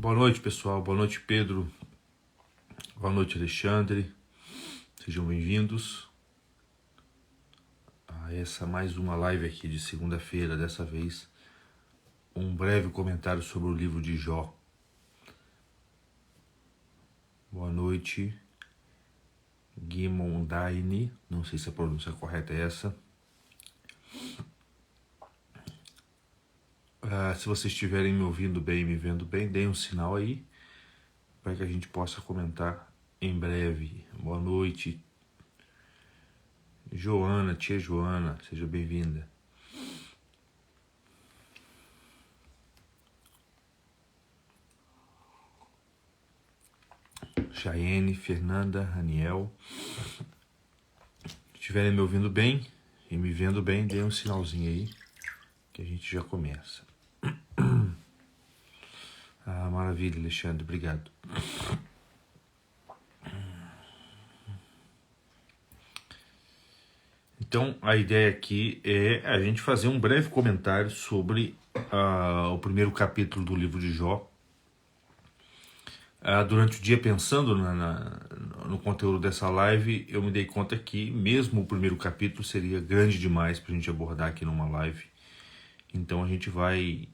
Boa noite, pessoal. Boa noite, Pedro. Boa noite, Alexandre. Sejam bem-vindos a essa mais uma live aqui de segunda-feira. Dessa vez, um breve comentário sobre o livro de Jó. Boa noite, Guimondaine. Não sei se a pronúncia correta é essa. Se vocês estiverem me ouvindo bem, me vendo bem, deem um sinal aí para que a gente possa comentar em breve. Boa noite, Joana, tia Joana, seja bem-vinda. Chayenne, Fernanda, Raniel. Se estiverem me ouvindo bem e me vendo bem, deem um sinalzinho aí que a gente já começa. Maravilha, Alexandre, obrigado. Então, a ideia aqui é a gente fazer um breve comentário sobre o primeiro capítulo do livro de Jó. Durante o dia, pensando no conteúdo dessa live, eu me dei conta que mesmo o primeiro capítulo seria grande demais para a gente abordar aqui numa live. Então, a gente vai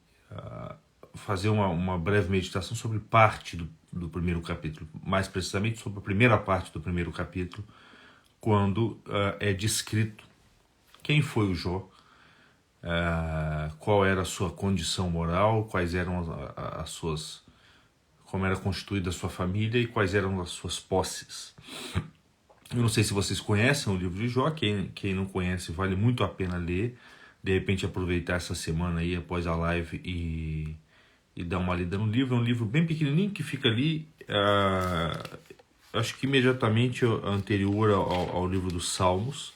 fazer uma breve meditação sobre parte do primeiro capítulo, mais precisamente sobre a primeira parte do primeiro capítulo, quando é descrito quem foi o Jó, qual era a sua condição moral, quais eram as suas, como era constituída a sua família e quais eram as suas posses. Eu não sei se vocês conhecem o livro de Jó. Quem não conhece, vale muito a pena ler. De repente aproveitar essa semana aí após a live e dar uma lida no livro. É um livro bem pequenininho que fica ali, acho que imediatamente anterior ao livro dos Salmos.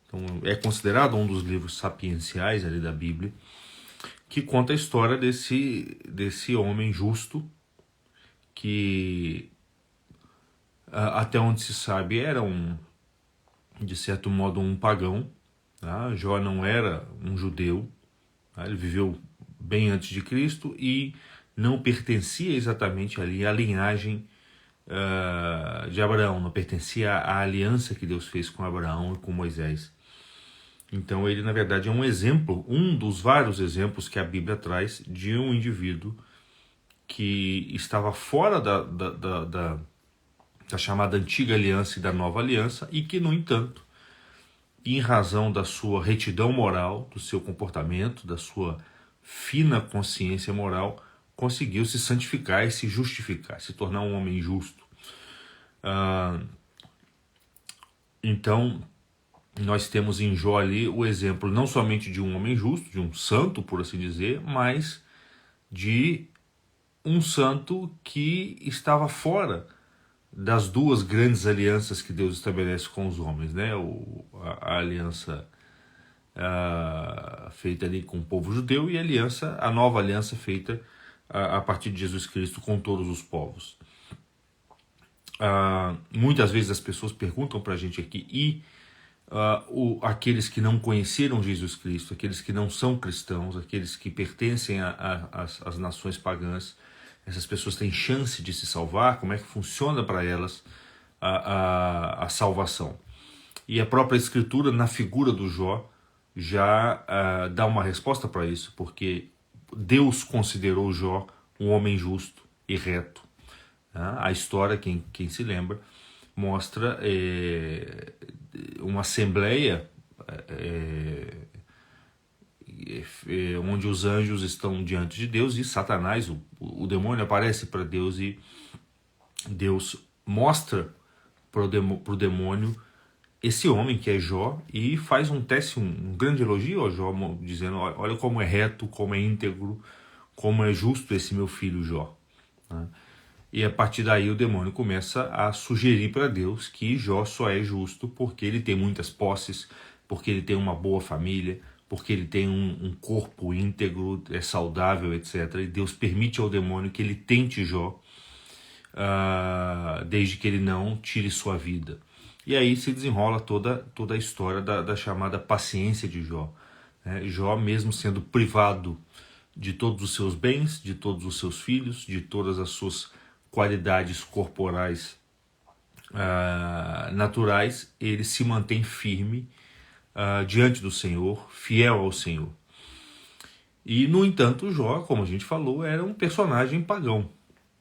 Então, é considerado um dos livros sapienciais ali da Bíblia, que conta a história desse homem justo, que até onde se sabe era de certo modo um pagão. Tá? Jó não era um judeu, tá? Ele viveu bem antes de Cristo e não pertencia exatamente ali à linhagem de Abraão, não pertencia à aliança que Deus fez com Abraão e com Moisés. Então ele, na verdade, é um exemplo, um dos vários exemplos que a Bíblia traz de um indivíduo que estava fora da chamada antiga aliança e da nova aliança e que, no entanto, em razão da sua retidão moral, do seu comportamento, da sua fina consciência moral, conseguiu se santificar e se justificar, se tornar um homem justo. Então, nós temos em Jó ali o exemplo não somente de um homem justo, de um santo, por assim dizer, mas de um santo que estava fora das duas grandes alianças que Deus estabelece com os homens, né? A aliança feita ali com o povo judeu e a nova aliança feita a partir de Jesus Cristo com todos os povos. Muitas vezes as pessoas perguntam para a gente aqui, aqueles que não conheceram Jesus Cristo, aqueles que não são cristãos, aqueles que pertencem às nações pagãs, essas pessoas têm chance de se salvar? Como é que funciona para elas a salvação? E a própria Escritura, na figura do Jó, já dá uma resposta para isso, porque Deus considerou Jó um homem justo e reto. A história, quem se lembra, mostra uma assembleia onde os anjos estão diante de Deus e Satanás, o demônio, aparece para Deus e Deus mostra para o demônio esse homem que é Jó e faz um grande elogio ao Jó, dizendo: olha como é reto, como é íntegro, como é justo esse meu filho Jó. E a partir daí o demônio começa a sugerir para Deus que Jó só é justo porque ele tem muitas posses, porque ele tem uma boa família, porque ele tem um corpo íntegro, é saudável, etc. E Deus permite ao demônio que ele tente Jó, desde que ele não tire sua vida. E aí se desenrola toda a história da chamada paciência de Jó. Jó, mesmo sendo privado de todos os seus bens, de todos os seus filhos, de todas as suas qualidades corporais naturais, ele se mantém firme diante do Senhor, fiel ao Senhor. E, no entanto, Jó, como a gente falou, era um personagem pagão.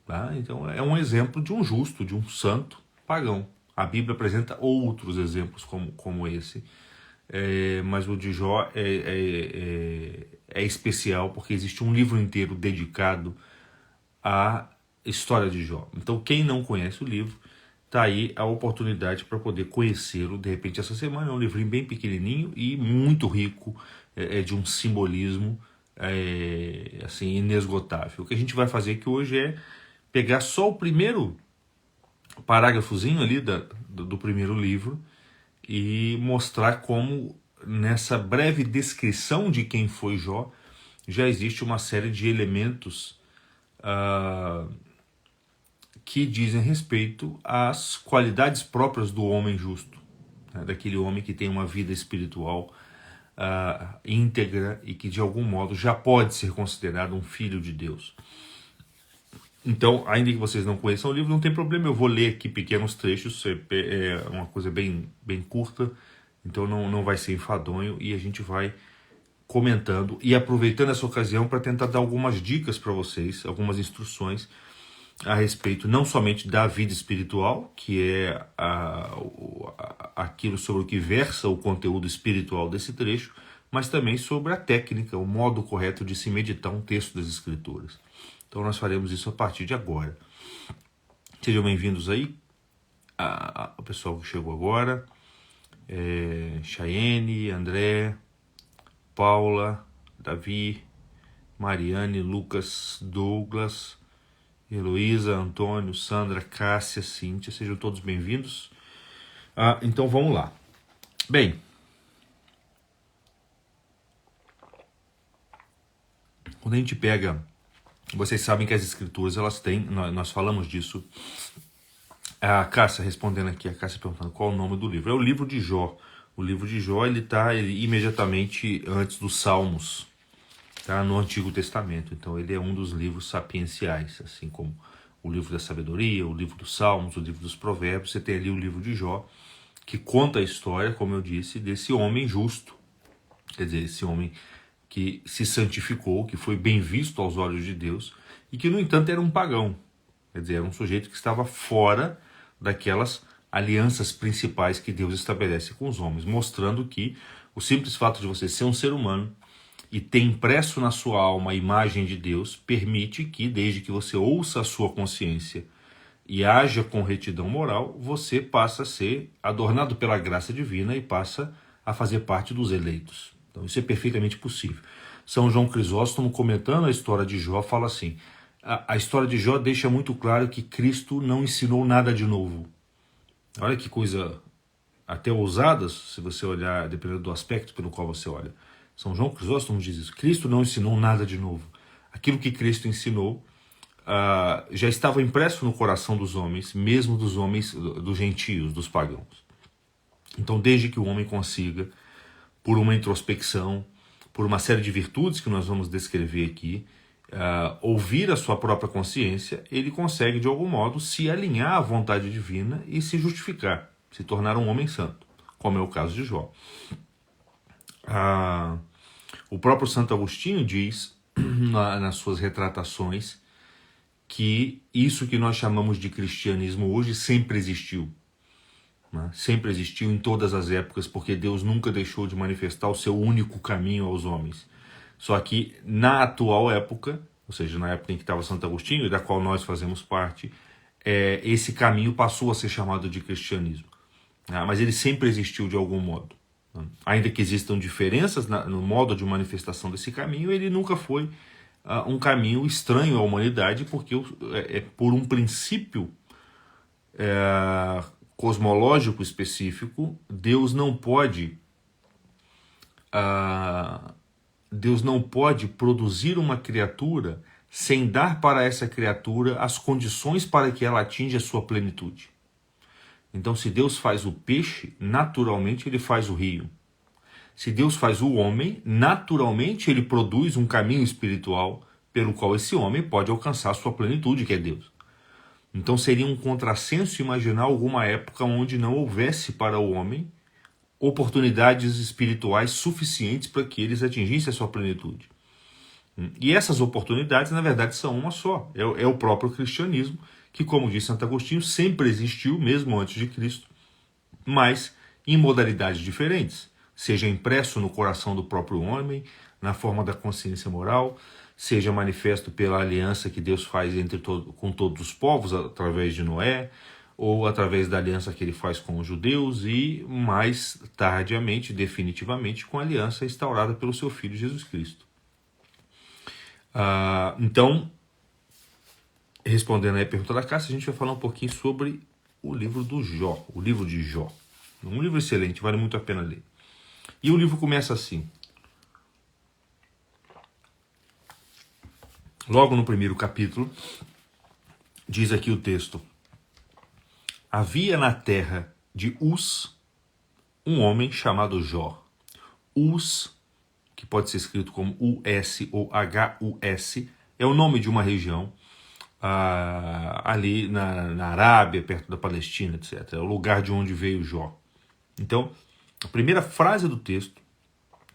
Tá? Então é um exemplo de um justo, de um santo pagão. A Bíblia apresenta outros exemplos como esse, mas o de Jó é especial porque existe um livro inteiro dedicado à história de Jó. Então quem não conhece o livro, tá aí a oportunidade para poder conhecê-lo de repente essa semana. É um livrinho bem pequenininho e muito rico, de um simbolismo assim, inesgotável. O que a gente vai fazer aqui hoje é pegar só o primeiro parágrafozinho ali do primeiro livro e mostrar como nessa breve descrição de quem foi Jó já existe uma série de elementos que dizem respeito às qualidades próprias do homem justo, né? Daquele homem que tem uma vida espiritual íntegra e que de algum modo já pode ser considerado um filho de Deus. Então, ainda que vocês não conheçam o livro, não tem problema, eu vou ler aqui pequenos trechos, é uma coisa bem curta, então não vai ser enfadonho, e a gente vai comentando e aproveitando essa ocasião para tentar dar algumas dicas para vocês, algumas instruções a respeito não somente da vida espiritual, que é aquilo sobre o que versa o conteúdo espiritual desse trecho, mas também sobre a técnica, o modo correto de se meditar um texto das Escrituras. Então nós faremos isso a partir de agora. Sejam bem-vindos aí, o pessoal que chegou agora, Chayenne, André, Paula, Davi, Mariane, Lucas, Douglas, Heloísa, Antônio, Sandra, Cássia, Cíntia, sejam todos bem-vindos. Então vamos lá. Bem, quando a gente pega, vocês sabem que as escrituras, elas têm, nós falamos disso. A Cássia respondendo aqui, a Cássia perguntando qual é o nome do livro. É o livro de Jó. O livro de Jó, ele está imediatamente antes dos Salmos, tá? No Antigo Testamento. Então ele é um dos livros sapienciais, assim como o livro da sabedoria, o livro dos Salmos, o livro dos Provérbios. Você tem ali o livro de Jó, que conta a história, como eu disse, desse homem justo. Quer dizer, esse homem que se santificou, que foi bem visto aos olhos de Deus, e que, no entanto, era um pagão. Quer dizer, era um sujeito que estava fora daquelas alianças principais que Deus estabelece com os homens, mostrando que o simples fato de você ser um ser humano e ter impresso na sua alma a imagem de Deus permite que, desde que você ouça a sua consciência e haja com retidão moral, você passa a ser adornado pela graça divina e passa a fazer parte dos eleitos. Então isso é perfeitamente possível. São João Crisóstomo, comentando a história de Jó, fala assim: a história de Jó deixa muito claro que Cristo não ensinou nada de novo. Olha que coisa até ousada, se você olhar, dependendo do aspecto pelo qual você olha. São João Crisóstomo diz isso: Cristo não ensinou nada de novo. Aquilo que Cristo ensinou já estava impresso no coração dos homens, mesmo dos homens, dos gentios, dos pagãos. Então, desde que o homem consiga, por uma introspecção, por uma série de virtudes que nós vamos descrever aqui, ouvir a sua própria consciência, ele consegue, de algum modo, se alinhar à vontade divina e se justificar, se tornar um homem santo, como é o caso de Jó. O próprio Santo Agostinho diz, nas suas retratações, que isso que nós chamamos de cristianismo hoje sempre existiu. Né? Sempre existiu em todas as épocas, porque Deus nunca deixou de manifestar o seu único caminho aos homens. Só que na atual época, ou seja, na época em que estava Santo Agostinho, e da qual nós fazemos parte, esse caminho passou a ser chamado de cristianismo. Mas ele sempre existiu de algum modo. Ainda que existam diferenças no modo de manifestação desse caminho, ele nunca foi um caminho estranho à humanidade, porque por um princípio cosmológico específico, Deus não pode produzir uma criatura sem dar para essa criatura as condições para que ela atinja a sua plenitude. Então, se Deus faz o peixe, naturalmente ele faz o rio. Se Deus faz o homem, naturalmente ele produz um caminho espiritual pelo qual esse homem pode alcançar a sua plenitude, que é Deus. Então seria um contrassenso imaginar alguma época onde não houvesse para o homem oportunidades espirituais suficientes para que eles atingissem a sua plenitude. E essas oportunidades, na verdade, são uma só. É o próprio cristianismo, que, como diz Santo Agostinho, sempre existiu, mesmo antes de Cristo, mas em modalidades diferentes. Seja impresso no coração do próprio homem, na forma da consciência moral, seja manifesto pela aliança que Deus faz com todos os povos, através de Noé, ou através da aliança que ele faz com os judeus, e mais tardiamente, definitivamente, com a aliança instaurada pelo seu Filho Jesus Cristo. Então, respondendo aí a pergunta da Cássia, a gente vai falar um pouquinho sobre o livro do Jó, o livro de Jó. Um livro excelente, vale muito a pena ler. E o livro começa assim. Logo no primeiro capítulo, diz aqui o texto: havia na terra de Uz um homem chamado Jó. Uz, que pode ser escrito como U-S ou H-U-S, é o nome de uma região ali na Arábia, perto da Palestina, etc. É o lugar de onde veio Jó. Então, a primeira frase do texto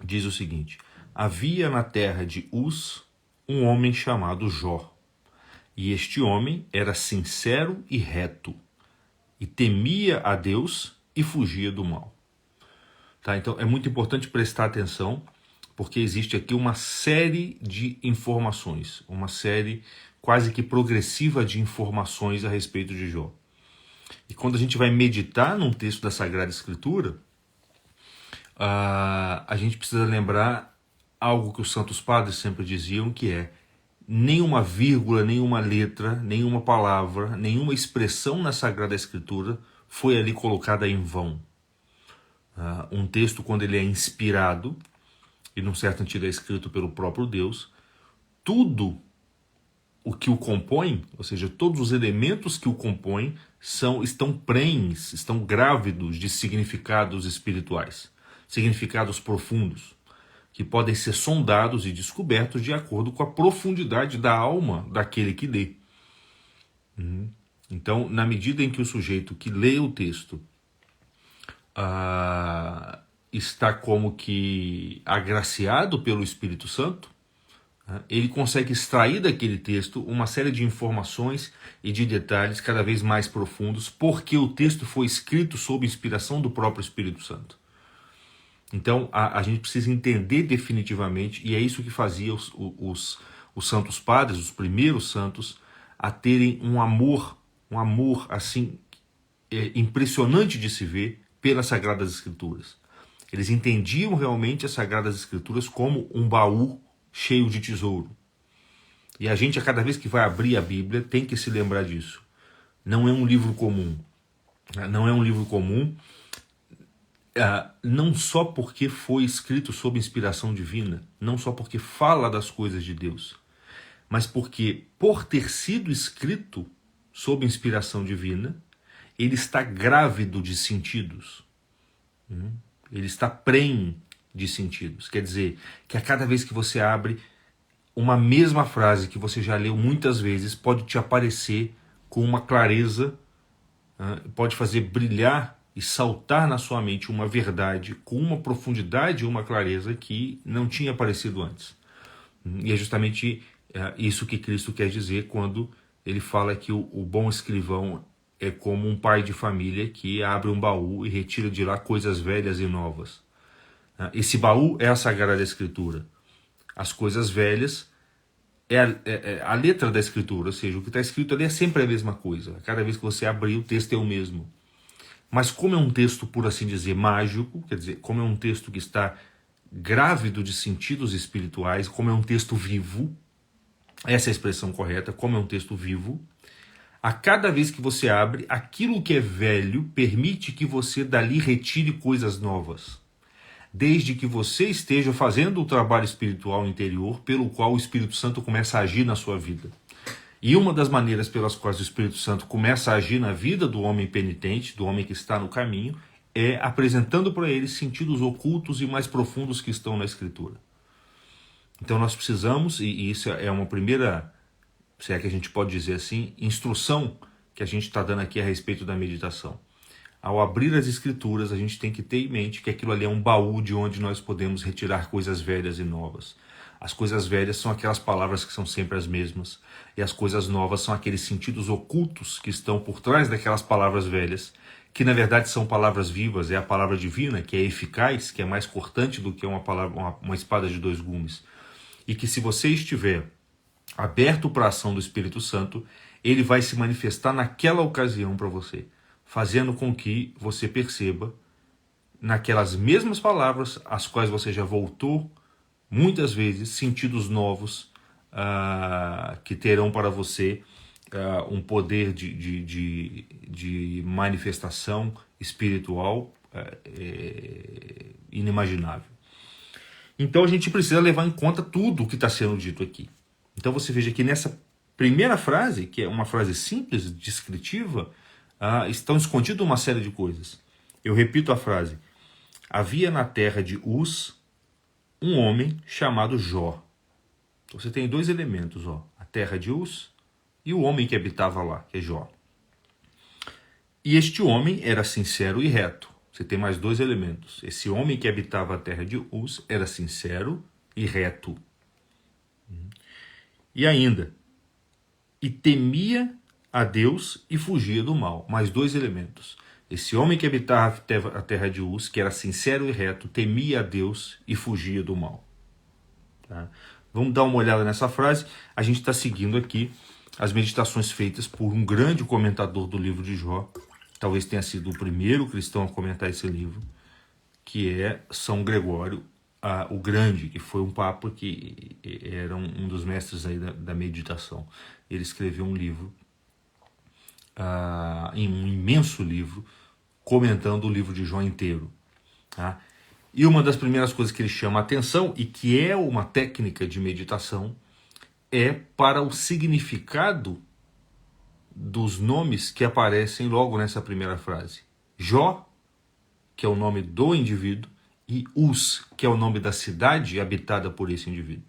diz o seguinte: havia na terra de Uz um homem chamado Jó, e este homem era sincero e reto, e temia a Deus e fugia do mal. Tá? Então é muito importante prestar atenção, porque existe aqui uma série de informações, uma série quase que progressiva de informações a respeito de Jó. E quando a gente vai meditar num texto da Sagrada Escritura, a gente precisa lembrar algo que os santos padres sempre diziam, que é: nenhuma vírgula, nenhuma letra, nenhuma palavra, nenhuma expressão na Sagrada Escritura foi ali colocada em vão. Um texto, quando ele é inspirado, e num certo sentido é escrito pelo próprio Deus, tudo o que o compõe, ou seja, todos os elementos que o compõem, estão prenhes, estão grávidos de significados espirituais, significados profundos, que podem ser sondados e descobertos de acordo com a profundidade da alma daquele que lê. Então, na medida em que o sujeito que lê o texto está como que agraciado pelo Espírito Santo, ele consegue extrair daquele texto uma série de informações e de detalhes cada vez mais profundos, porque o texto foi escrito sob inspiração do próprio Espírito Santo. Então a gente precisa entender definitivamente, e é isso que fazia os santos padres, os primeiros santos, a terem um amor assim impressionante de se ver pelas Sagradas Escrituras. Eles entendiam realmente as Sagradas Escrituras como um baú cheio de tesouro. E a gente, a cada vez que vai abrir a Bíblia, tem que se lembrar disso. Não é um livro comum. Não é um livro comum, não só porque foi escrito sob inspiração divina, não só porque fala das coisas de Deus, mas porque, por ter sido escrito sob inspiração divina, ele está grávido de sentidos. Ele está prenhe de sentidos. Quer dizer, que a cada vez que você abre, uma mesma frase que você já leu muitas vezes pode te aparecer com uma clareza, pode fazer brilhar e saltar na sua mente uma verdade com uma profundidade e uma clareza que não tinha aparecido antes. E é justamente isso que Cristo quer dizer quando ele fala que o bom escrivão é como um pai de família que abre um baú e retira de lá coisas velhas e novas. Esse baú é a Sagrada Escritura. As coisas velhas é a letra da Escritura, ou seja, o que está escrito ali é sempre a mesma coisa. Cada vez que você abrir, o texto é o mesmo. Mas como é um texto, por assim dizer, mágico, quer dizer, como é um texto que está grávido de sentidos espirituais, como é um texto vivo, essa é a expressão correta, como é um texto vivo, a cada vez que você abre, aquilo que é velho permite que você dali retire coisas novas, desde que você esteja fazendo o trabalho espiritual interior pelo qual o Espírito Santo começa a agir na sua vida. E uma das maneiras pelas quais o Espírito Santo começa a agir na vida do homem penitente, do homem que está no caminho, é apresentando para eles sentidos ocultos e mais profundos que estão na Escritura. Então nós precisamos, e isso é uma primeira, se é que a gente pode dizer assim, instrução que a gente está dando aqui a respeito da meditação. Ao abrir as Escrituras, a gente tem que ter em mente que aquilo ali é um baú de onde nós podemos retirar coisas velhas e novas. As coisas velhas são aquelas palavras que são sempre as mesmas, e as coisas novas são aqueles sentidos ocultos que estão por trás daquelas palavras velhas, que na verdade são palavras vivas, é a palavra divina, que é eficaz, que é mais cortante do que uma espada de dois gumes. E que se você estiver aberto para a ação do Espírito Santo, ele vai se manifestar naquela ocasião para você, fazendo com que você perceba naquelas mesmas palavras, as quais você já voltou muitas vezes, sentidos novos que terão para você um poder de manifestação espiritual inimaginável. Então a gente precisa levar em conta tudo o que está sendo dito aqui. Então você veja que nessa primeira frase, que é uma frase simples, descritiva, estão escondidas uma série de coisas. Eu repito a frase. Havia na terra de Uz um homem chamado Jó. Então você tem dois elementos, a terra de Uz e o homem que habitava lá, que é Jó. E este homem era sincero e reto. Você tem mais dois elementos. Esse homem que habitava a terra de Uz era sincero e reto. E ainda, e temia a Deus e fugia do mal. Mais dois elementos. Esse homem que habitava a terra de Uz, que era sincero e reto, temia a Deus e fugia do mal. Tá? Vamos dar uma olhada nessa frase. A gente está seguindo aqui as meditações feitas por um grande comentador do livro de Jó. Talvez tenha sido o primeiro cristão a comentar esse livro, que é São Gregório o Grande, que foi um papa que era um dos mestres aí da meditação. Ele escreveu um livro, um imenso livro, comentando o livro de Jó inteiro. Tá? E uma das primeiras coisas que ele chama a atenção, e que é uma técnica de meditação, é para o significado dos nomes que aparecem logo nessa primeira frase. Jó, que é o nome do indivíduo, e Uz, que é o nome da cidade habitada por esse indivíduo.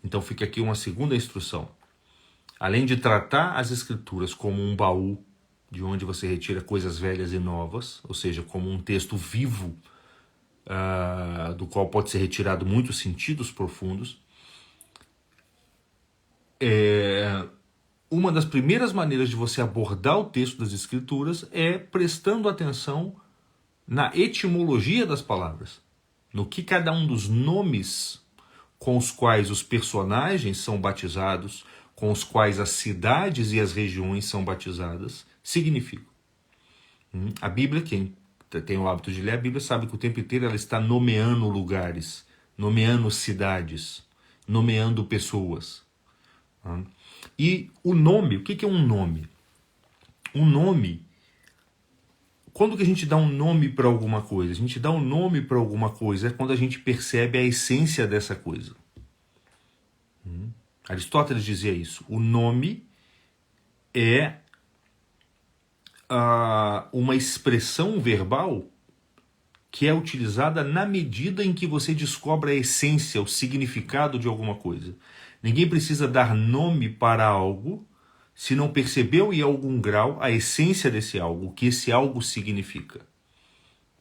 Então fica aqui uma segunda instrução. Além de tratar as Escrituras como um baú, de onde você retira coisas velhas e novas, ou seja, como um texto vivo, do qual pode ser retirado muitos sentidos profundos, uma das primeiras maneiras de você abordar o texto das Escrituras é prestando atenção na etimologia das palavras, no que cada um dos nomes com os quais os personagens são batizados, com os quais as cidades e as regiões são batizadas, significam. A Bíblia, quem tem o hábito de ler a Bíblia, sabe que o tempo inteiro ela está nomeando lugares, nomeando cidades, nomeando pessoas. E o nome, o que é um nome? Um nome, quando que a gente dá um nome para alguma coisa? A gente dá um nome para alguma coisa quando a gente percebe a essência dessa coisa. Aristóteles dizia isso. O nome é uma expressão verbal que é utilizada na medida em que você descobre a essência, o significado de alguma coisa. Ninguém precisa dar nome para algo se não percebeu em algum grau a essência desse algo, o que esse algo significa.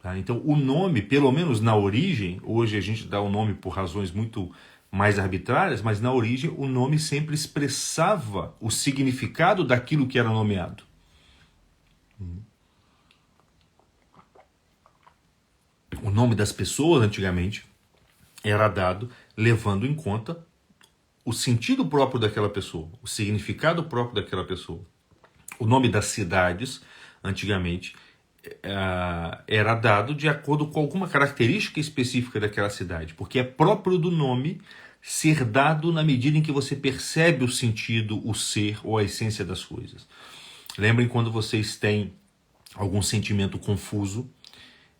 Tá? Então o nome, pelo menos na origem, hoje a gente dá o nome por razões muito mais arbitrárias, mas na origem o nome sempre expressava o significado daquilo que era nomeado. O nome das pessoas antigamente era dado levando em conta o sentido próprio daquela pessoa, o significado próprio daquela pessoa. O nome das cidades, antigamente, era dado de acordo com alguma característica específica daquela cidade, porque é próprio do nome ser dado na medida em que você percebe o sentido, o ser ou a essência das coisas. Lembrem quando vocês têm algum sentimento confuso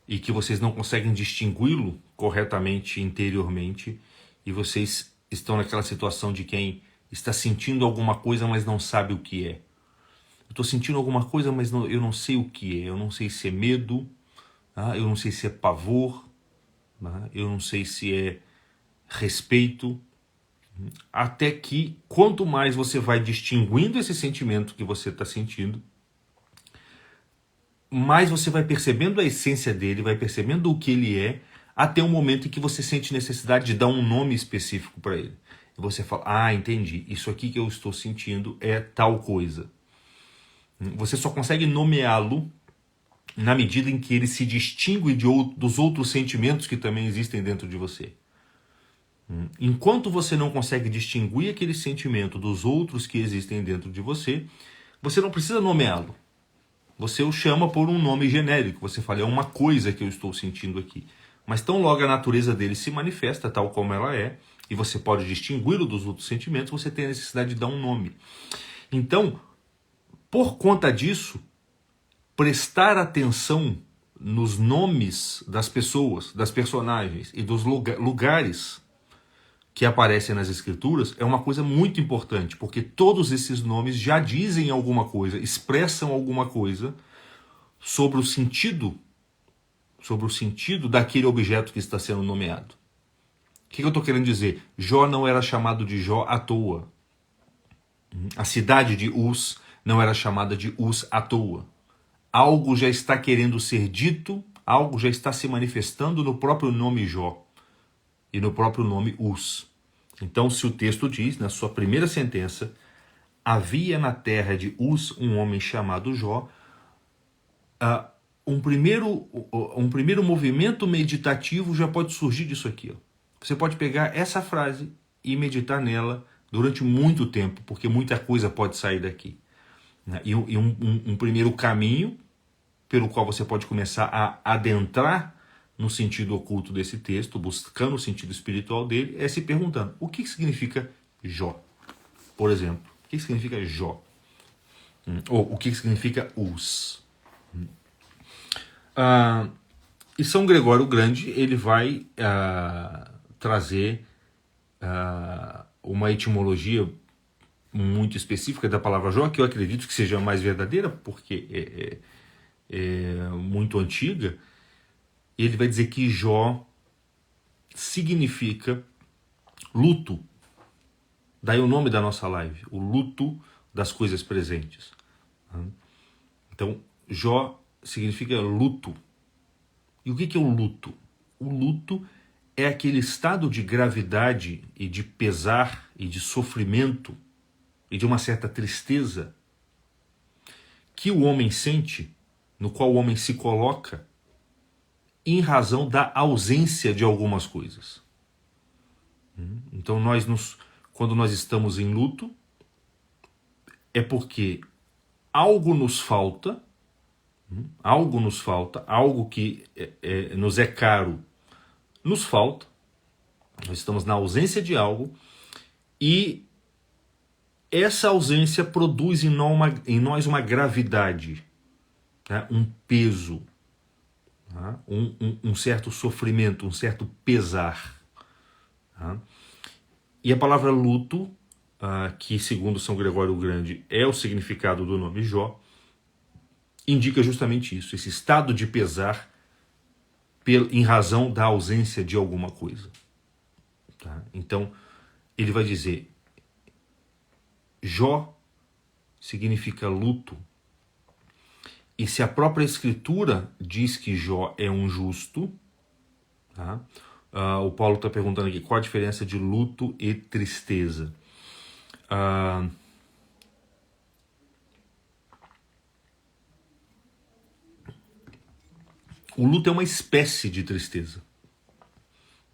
e que vocês não conseguem distingui-lo corretamente interiormente, e vocês estão naquela situação de quem está sentindo alguma coisa, mas não sabe o que é. Eu estou sentindo alguma coisa, mas eu não sei o que é. Eu não sei se é medo, tá? Eu não sei se é pavor, tá? Eu não sei se é respeito, até que quanto mais você vai distinguindo esse sentimento que você está sentindo, mais você vai percebendo a essência dele, vai percebendo o que ele é, até o momento em que você sente necessidade de dar um nome específico para ele. E você fala, ah, entendi, isso aqui que eu estou sentindo é tal coisa. Você só consegue nomeá-lo na medida em que ele se distingue dos outros sentimentos que também existem dentro de você. Enquanto você não consegue distinguir aquele sentimento dos outros que existem dentro de você, você não precisa nomeá-lo. Você o chama por um nome genérico. Você fala, é uma coisa que eu estou sentindo aqui. Mas tão logo a natureza dele se manifesta tal como ela é, e você pode distingui-lo dos outros sentimentos, você tem a necessidade de dar um nome. Então, por conta disso, prestar atenção nos nomes das pessoas, das personagens e dos lugares que aparecem nas escrituras é uma coisa muito importante, porque todos esses nomes já dizem alguma coisa, expressam alguma coisa sobre o sentido daquele objeto que está sendo nomeado. O que eu estou querendo dizer? Jó não era chamado de Jó à toa. A cidade de Uz não era chamada de Uz à toa. Algo já está querendo ser dito, algo já está se manifestando no próprio nome Jó e no próprio nome Uz. Então, se o texto diz, na sua primeira sentença, havia na terra de Uz um homem chamado Jó, um primeiro movimento meditativo já pode surgir disso aqui. Ó. Você pode pegar essa frase e meditar nela durante muito tempo, porque muita coisa pode sair daqui. E um primeiro caminho pelo qual você pode começar a adentrar no sentido oculto desse texto, buscando o sentido espiritual dele, é se perguntando, o que significa Jó? Por exemplo, o que significa Jó? Ou o que significa Uz? E São Gregório o Grande, ele vai trazer uma etimologia muito específica da palavra Jó, que eu acredito que seja mais verdadeira, porque é muito antiga. Ele vai dizer que Jó significa luto. Daí o nome da nossa live, o luto das coisas presentes. Então, Jó significa luto. E o que é o luto? O luto é aquele estado de gravidade e de pesar e de sofrimento e de uma certa tristeza que o homem sente, no qual o homem se coloca em razão da ausência de algumas coisas. Então, quando nós estamos em luto, é porque algo nos falta, algo que nos é caro, nos falta, nós estamos na ausência de algo, e essa ausência produz em nós uma gravidade, né? Um peso, né? Um certo sofrimento, um certo pesar. Né? E a palavra luto, que segundo São Gregório o Grande é o significado do nome Jó, indica justamente isso, esse estado de pesar em razão da ausência de alguma coisa. Tá? Então, ele vai dizer, Jó significa luto, e se a própria Escritura diz que Jó é um justo, tá? O Paulo está perguntando aqui, qual a diferença de luto e tristeza? O luto é uma espécie de tristeza.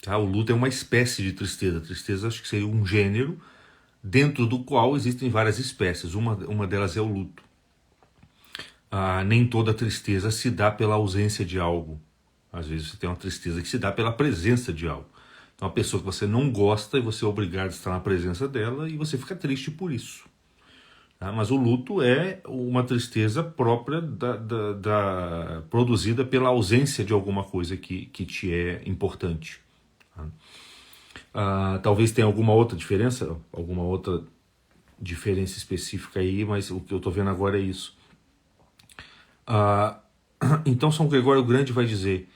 Tá? O luto é uma espécie de tristeza. Tristeza acho que seria um gênero dentro do qual existem várias espécies. Uma delas é o luto. Nem toda tristeza se dá pela ausência de algo. Às vezes você tem uma tristeza que se dá pela presença de algo. Então, uma pessoa que você não gosta e você é obrigado a estar na presença dela e você fica triste por isso. Tá? Mas o luto é uma tristeza própria produzida pela ausência de alguma coisa que te é importante. Tá? Talvez tenha alguma outra diferença, alguma outra diferença específica aí, mas o que eu estou vendo agora é isso. Então São Gregório o Grande vai dizer,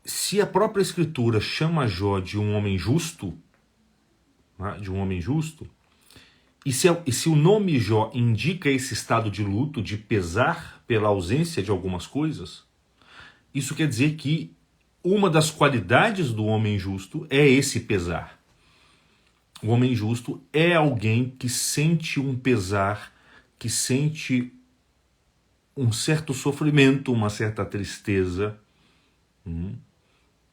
se a própria Escritura chama Jó de um homem justo, né, e se o nome Jó indica esse estado de luto, de pesar pela ausência de algumas coisas, isso quer dizer que uma das qualidades do homem justo é esse pesar. O homem justo é alguém que sente um pesar, que sente um certo sofrimento, uma certa tristeza,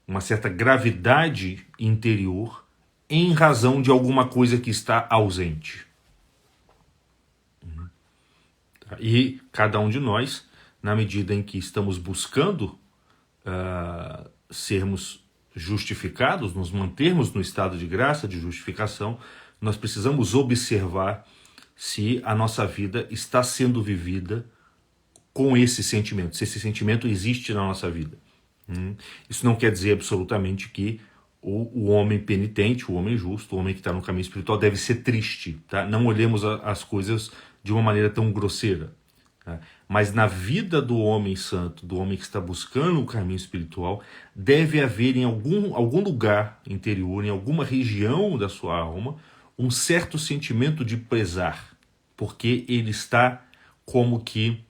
uma certa gravidade interior em razão de alguma coisa que está ausente. E cada um de nós, na medida em que estamos buscando sermos justificados, nos mantermos no estado de graça, de justificação, nós precisamos observar se a nossa vida está sendo vivida com esse sentimento, se esse sentimento existe na nossa vida. Isso não quer dizer absolutamente que o homem penitente, o homem justo, o homem que está no caminho espiritual deve ser triste. Tá? Não olhemos as coisas de uma maneira tão grosseira. Tá? Mas na vida do homem santo, do homem que está buscando o caminho espiritual, deve haver em algum lugar interior, em alguma região da sua alma, um certo sentimento de pesar, porque ele está como que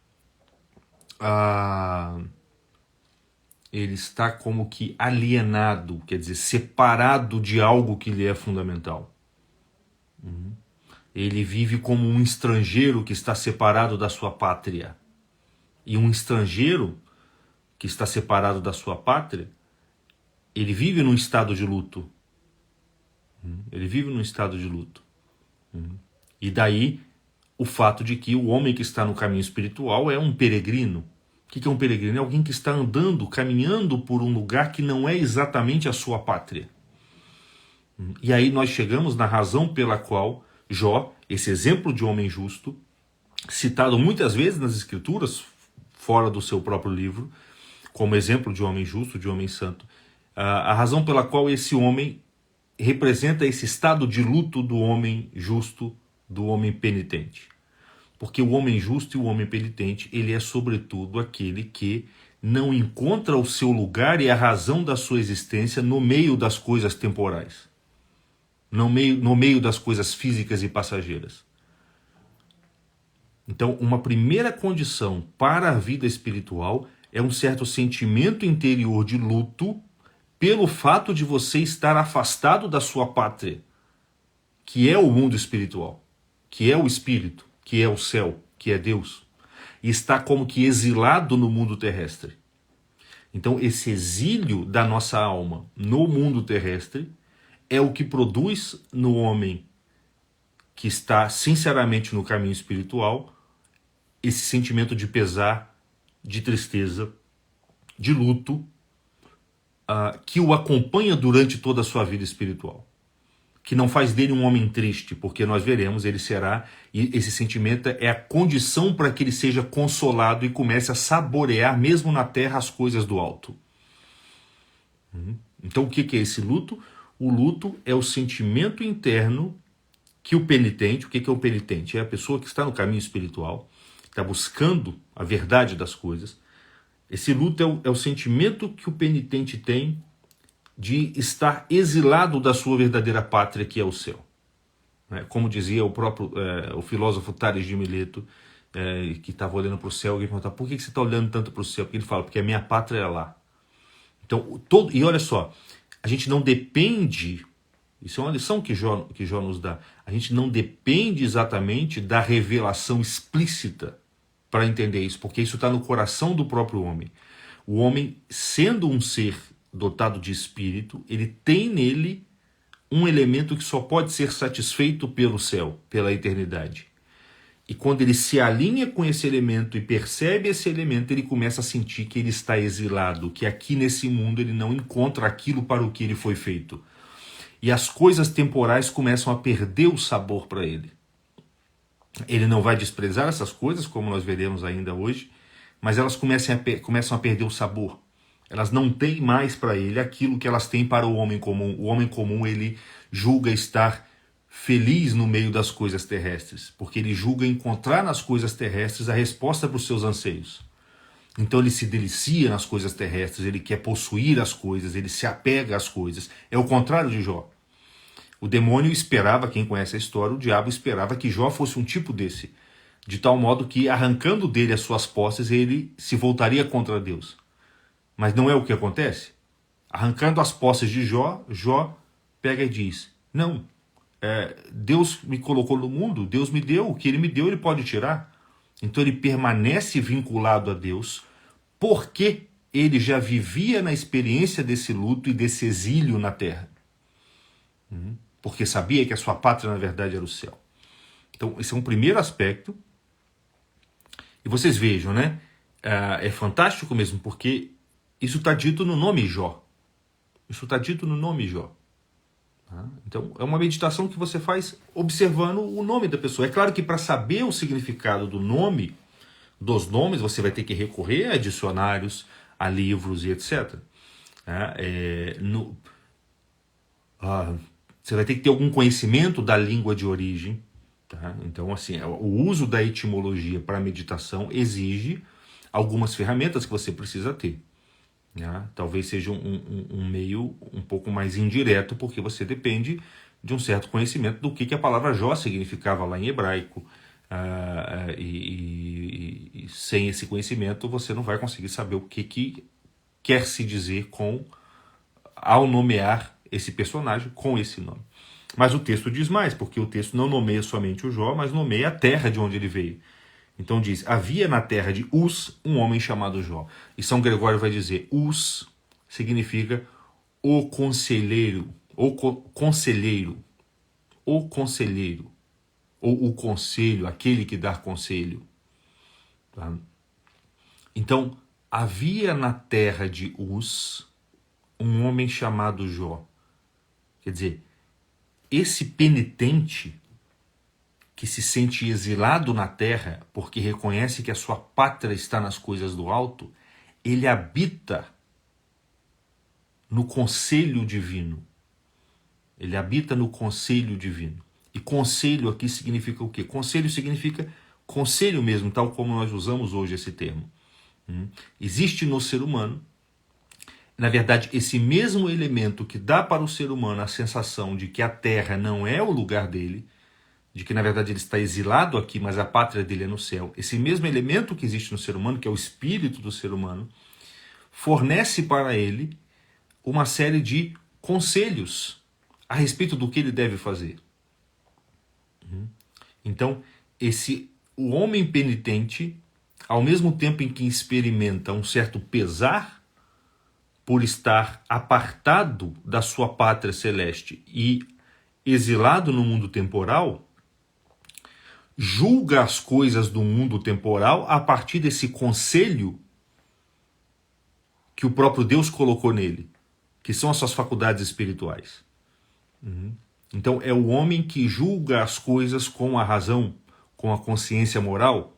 alienado, quer dizer, separado de algo que lhe é fundamental. Ele vive como um estrangeiro que está separado da sua pátria. E um estrangeiro que está separado da sua pátria, ele vive num estado de luto. Ele vive num estado de luto. E daí o fato de que o homem que está no caminho espiritual é um peregrino. O que é um peregrino? É alguém que está andando, caminhando por um lugar que não é exatamente a sua pátria. E aí nós chegamos na razão pela qual Jó, esse exemplo de homem justo, citado muitas vezes nas Escrituras, fora do seu próprio livro, como exemplo de homem justo, de homem santo, a razão pela qual esse homem representa esse estado de luto do homem justo, do homem penitente. Porque o homem justo e o homem penitente, ele é sobretudo aquele que não encontra o seu lugar e a razão da sua existência no meio das coisas temporais. No meio das coisas físicas e passageiras. Então, uma primeira condição para a vida espiritual é um certo sentimento interior de luto pelo fato de você estar afastado da sua pátria, que é o mundo espiritual, que é o espírito, que é o céu, que é Deus, e está como que exilado no mundo terrestre. Então, esse exílio da nossa alma no mundo terrestre é o que produz no homem que está sinceramente no caminho espiritual esse sentimento de pesar, de tristeza, de luto, que o acompanha durante toda a sua vida espiritual. Que não faz dele um homem triste, porque nós veremos, ele será, e esse sentimento é a condição para que ele seja consolado e comece a saborear, mesmo na terra, as coisas do alto. Então o que é esse luto? O luto é o sentimento interno que o penitente, o que é o penitente? É a pessoa que está no caminho espiritual, está buscando a verdade das coisas. Esse luto é o sentimento que o penitente tem de estar exilado da sua verdadeira pátria, que é o céu. Como dizia o próprio o filósofo Tales de Mileto, que estava olhando para o céu, e perguntava, por que você está olhando tanto para o céu? Porque ele fala, porque a minha pátria é lá. Então, e olha só, a gente não depende, isso é uma lição que Jó nos dá, a gente não depende exatamente da revelação explícita para entender isso, porque isso está no coração do próprio homem. O homem, sendo um ser dotado de espírito, ele tem nele um elemento que só pode ser satisfeito pelo céu, pela eternidade. E quando ele se alinha com esse elemento e percebe esse elemento, ele começa a sentir que ele está exilado, que aqui nesse mundo ele não encontra aquilo para o que ele foi feito. E as coisas temporais começam a perder o sabor para ele. Ele não vai desprezar essas coisas, como nós veremos ainda hoje, mas elas começam a perder o sabor. Elas não têm mais para ele aquilo que elas têm para o homem comum. O homem comum, ele julga estar feliz no meio das coisas terrestres, porque ele julga encontrar nas coisas terrestres a resposta para os seus anseios. Então ele se delicia nas coisas terrestres, ele quer possuir as coisas, ele se apega às coisas. É o contrário de Jó. O demônio esperava, quem conhece a história, o diabo esperava que Jó fosse um tipo desse, de tal modo que, arrancando dele as suas posses, ele se voltaria contra Deus. Mas não é o que acontece. Arrancando as posses de Jó, Jó pega e diz, não, Deus me colocou no mundo, Deus me deu, o que ele me deu ele pode tirar. Então ele permanece vinculado a Deus, porque ele já vivia na experiência desse luto e desse exílio na terra. Porque sabia que a sua pátria na verdade era o céu. Então esse é um primeiro aspecto. E vocês vejam, né? É fantástico mesmo, porque isso está dito no nome Jó. Isso está dito no nome Jó. Então, é uma meditação que você faz observando o nome da pessoa. É claro que para saber o significado do nome, dos nomes, você vai ter que recorrer a dicionários, a livros e etc. Você vai ter que ter algum conhecimento da língua de origem. Tá? Então, assim, o uso da etimologia para a meditação exige algumas ferramentas que você precisa ter. Talvez seja um meio um pouco mais indireto, porque você depende de um certo conhecimento do que a palavra Jó significava lá em hebraico. E sem esse conhecimento você não vai conseguir saber o que quer se dizer ao nomear esse personagem com esse nome. Mas o texto diz mais, porque o texto não nomeia somente o Jó, mas nomeia a terra de onde ele veio. Então diz, havia na terra de Uz um homem chamado Jó. E São Gregório vai dizer, Uz significa o conselheiro, ou conselheiro, o conselheiro, ou o conselho, aquele que dá conselho. Tá? Então, havia na terra de Uz um homem chamado Jó. Quer dizer, esse penitente que se sente exilado na terra porque reconhece que a sua pátria está nas coisas do alto, ele habita no conselho divino. Ele habita no conselho divino. E conselho aqui significa o quê? Conselho significa conselho mesmo, tal como nós usamos hoje esse termo. Existe no ser humano, na verdade, esse mesmo elemento que dá para o ser humano a sensação de que a terra não é o lugar dele, de que na verdade ele está exilado aqui, mas a pátria dele é no céu. Esse mesmo elemento que existe no ser humano, que é o espírito do ser humano, fornece para ele uma série de conselhos a respeito do que ele deve fazer. Então, o homem penitente, ao mesmo tempo em que experimenta um certo pesar por estar apartado da sua pátria celeste e exilado no mundo temporal, julga as coisas do mundo temporal a partir desse conselho que o próprio Deus colocou nele, que são as suas faculdades espirituais. Então é o homem que julga as coisas com a razão, com a consciência moral,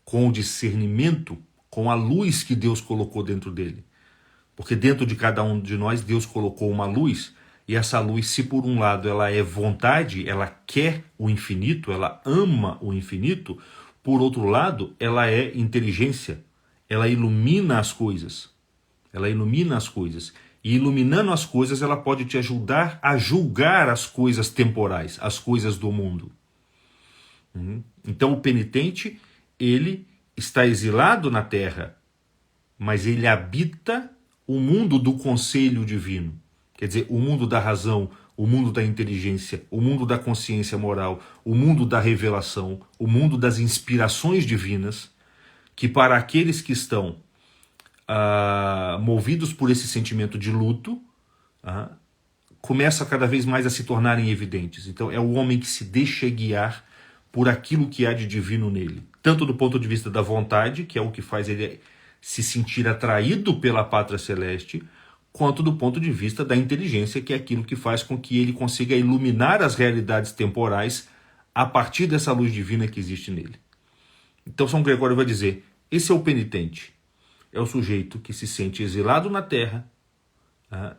com o discernimento, com a luz que Deus colocou dentro dele. Porque dentro de cada um de nós Deus colocou uma luz, e essa luz, se por um lado ela é vontade, ela quer o infinito, ela ama o infinito, por outro lado ela é inteligência, ela ilumina as coisas. Ela ilumina as coisas. E iluminando as coisas, ela pode te ajudar a julgar as coisas temporais, as coisas do mundo. Então o penitente, ele está exilado na terra, mas ele habita o mundo do conselho divino. Quer dizer, o mundo da razão, o mundo da inteligência, o mundo da consciência moral, o mundo da revelação, o mundo das inspirações divinas, que para aqueles que estão movidos por esse sentimento de luto, começa cada vez mais a se tornarem evidentes. Então é o homem que se deixa guiar por aquilo que há de divino nele. Tanto do ponto de vista da vontade, que é o que faz ele se sentir atraído pela pátria celeste, quanto do ponto de vista da inteligência, que é aquilo que faz com que ele consiga iluminar as realidades temporais a partir dessa luz divina que existe nele. Então São Gregório vai dizer, esse é o penitente, é o sujeito que se sente exilado na terra,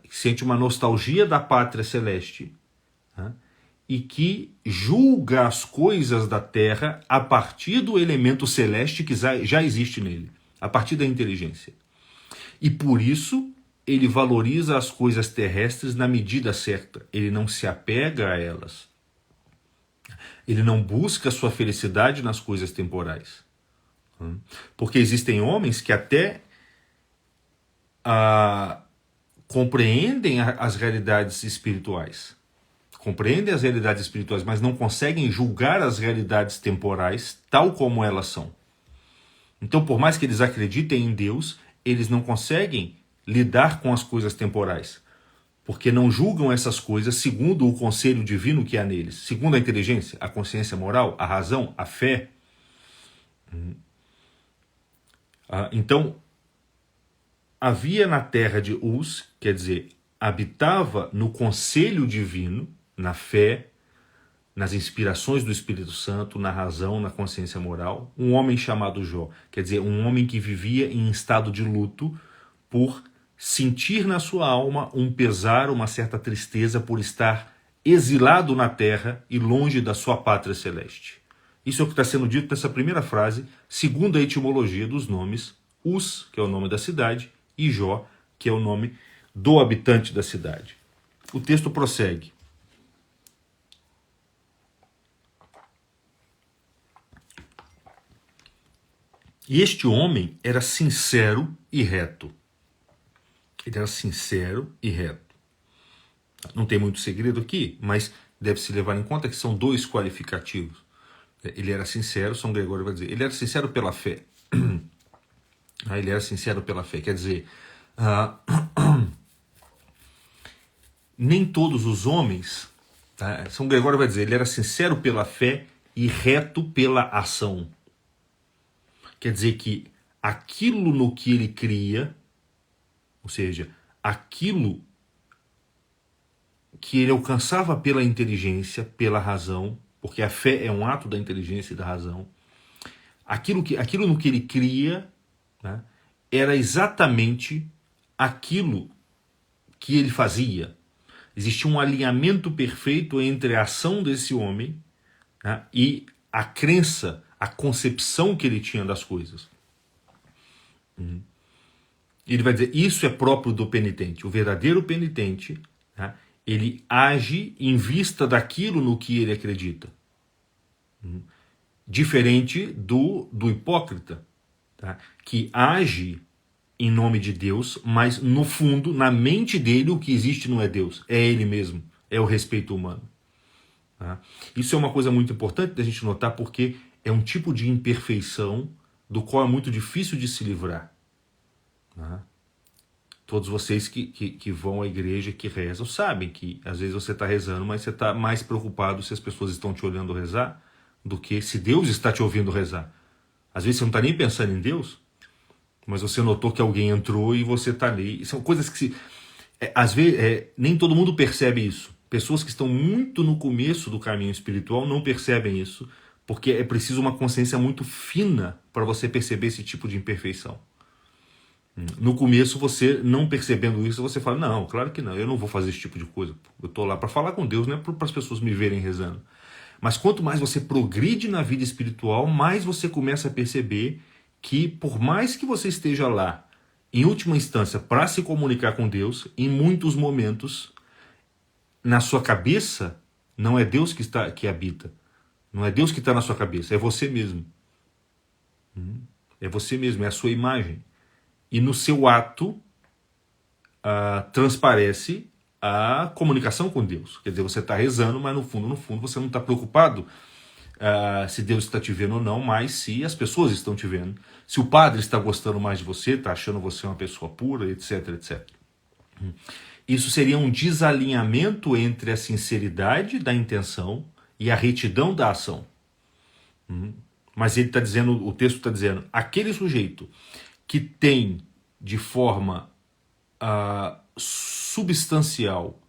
que sente uma nostalgia da pátria celeste, e que julga as coisas da terra a partir do elemento celeste que já existe nele, a partir da inteligência. E por isso ele valoriza as coisas terrestres na medida certa. Ele não se apega a elas. Ele não busca sua felicidade nas coisas temporais. Porque existem homens que até compreendem as realidades espirituais. Compreendem as realidades espirituais, mas não conseguem julgar as realidades temporais tal como elas são. Então, por mais que eles acreditem em Deus, eles não conseguem lidar com as coisas temporais, porque não julgam essas coisas segundo o conselho divino que há neles, segundo a inteligência, a consciência moral, a razão, a fé. Então, havia na terra de Uz, quer dizer, habitava no conselho divino, na fé, nas inspirações do Espírito Santo, na razão, na consciência moral, um homem chamado Jó, quer dizer, um homem que vivia em estado de luto por sentir na sua alma um pesar, uma certa tristeza por estar exilado na terra e longe da sua pátria celeste. Isso é o que está sendo dito nessa primeira frase, segundo a etimologia dos nomes Uz, que é o nome da cidade, e Jó, que é o nome do habitante da cidade. O texto prossegue. E este homem era sincero e reto. Ele era sincero e reto. Não tem muito segredo aqui, mas deve-se levar em conta que são dois qualificativos. Ele era sincero, São Gregório vai dizer, ele era sincero pela fé. Ele era sincero pela fé, quer dizer, nem todos os homens, São Gregório vai dizer, ele era sincero pela fé e reto pela ação. Quer dizer que aquilo no que ele cria, ou seja, aquilo que ele alcançava pela inteligência, pela razão, porque a fé é um ato da inteligência e da razão, aquilo no que ele cria, né, era exatamente aquilo que ele fazia. Existia um alinhamento perfeito entre a ação desse homem, né, e a crença, a concepção que ele tinha das coisas. Ele vai dizer, isso é próprio do penitente. O verdadeiro penitente, né, ele age em vista daquilo no que ele acredita. Diferente do hipócrita, tá, que age em nome de Deus, mas no fundo, na mente dele, o que existe não é Deus, é ele mesmo, é o respeito humano. Tá? Isso é uma coisa muito importante da gente notar, porque é um tipo de imperfeição do qual é muito difícil de se livrar. Tá? Todos vocês que vão à igreja, que rezam, sabem que às vezes você está rezando, mas você está mais preocupado se as pessoas estão te olhando rezar do que se Deus está te ouvindo rezar. Às vezes você não está nem pensando em Deus, mas você notou que alguém entrou e você está ali. São coisas que às vezes nem todo mundo percebe isso. Pessoas que estão muito no começo do caminho espiritual não percebem isso, porque é preciso uma consciência muito fina para você perceber esse tipo de imperfeição. No começo, você não percebendo isso, você fala, não, claro que não, eu não vou fazer esse tipo de coisa. Eu estou lá para falar com Deus, não é para as pessoas me verem rezando. Mas quanto mais você progride na vida espiritual, mais você começa a perceber que, por mais que você esteja lá, em última instância, para se comunicar com Deus, em muitos momentos, na sua cabeça, não é Deus que habita. Não é Deus que está na sua cabeça, é você mesmo. É você mesmo, é a sua imagem. E no seu ato transparece a comunicação com Deus. Quer dizer, você está rezando, mas no fundo, você não está preocupado se Deus está te vendo ou não, mas se as pessoas estão te vendo. Se o padre está gostando mais de você, está achando você uma pessoa pura, etc, etc. Isso seria um desalinhamento entre a sinceridade da intenção e a retidão da ação. Mas ele está dizendo, o texto está dizendo, aquele sujeito que tem de forma substancial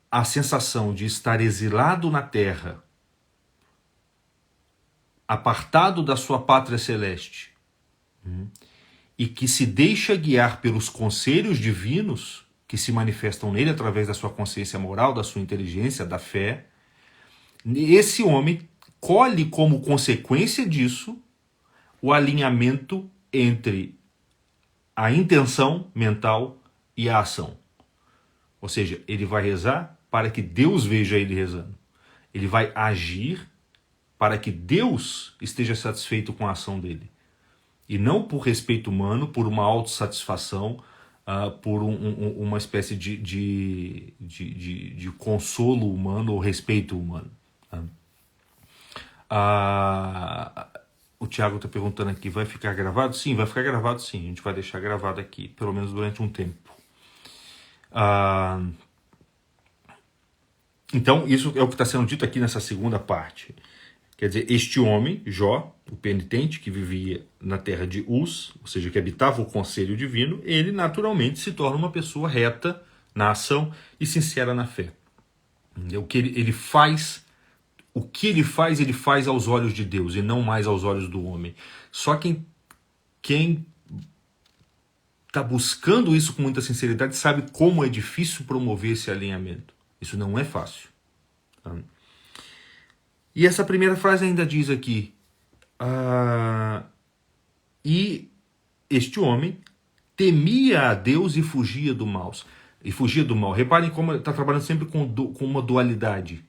a sensação de estar exilado na terra, apartado da sua pátria celeste, e que se deixa guiar pelos conselhos divinos que se manifestam nele através da sua consciência moral, da sua inteligência, da fé, esse homem colhe como consequência disso o alinhamento entre a intenção mental e a ação. Ou seja, ele vai rezar para que Deus veja ele rezando. Ele vai agir para que Deus esteja satisfeito com a ação dele. E não por respeito humano, por uma autossatisfação, por uma espécie de consolo humano ou respeito humano. O Tiago está perguntando aqui, vai ficar gravado? Sim, vai ficar gravado sim. A gente vai deixar gravado aqui, pelo menos durante um tempo. Então, isso é o que está sendo dito aqui nessa segunda parte. Quer dizer, este homem, Jó, o penitente, que vivia na terra de Uz, ou seja, que habitava o conselho divino, ele naturalmente se torna uma pessoa reta na ação e sincera na fé. O que ele faz ele faz aos olhos de Deus e não mais aos olhos do homem. Só quem está buscando isso com muita sinceridade sabe como é difícil promover esse alinhamento. Isso não é fácil. Tá? E essa primeira frase ainda diz aqui, e este homem temia a Deus e fugia do mal. Reparem como está trabalhando sempre com uma dualidade.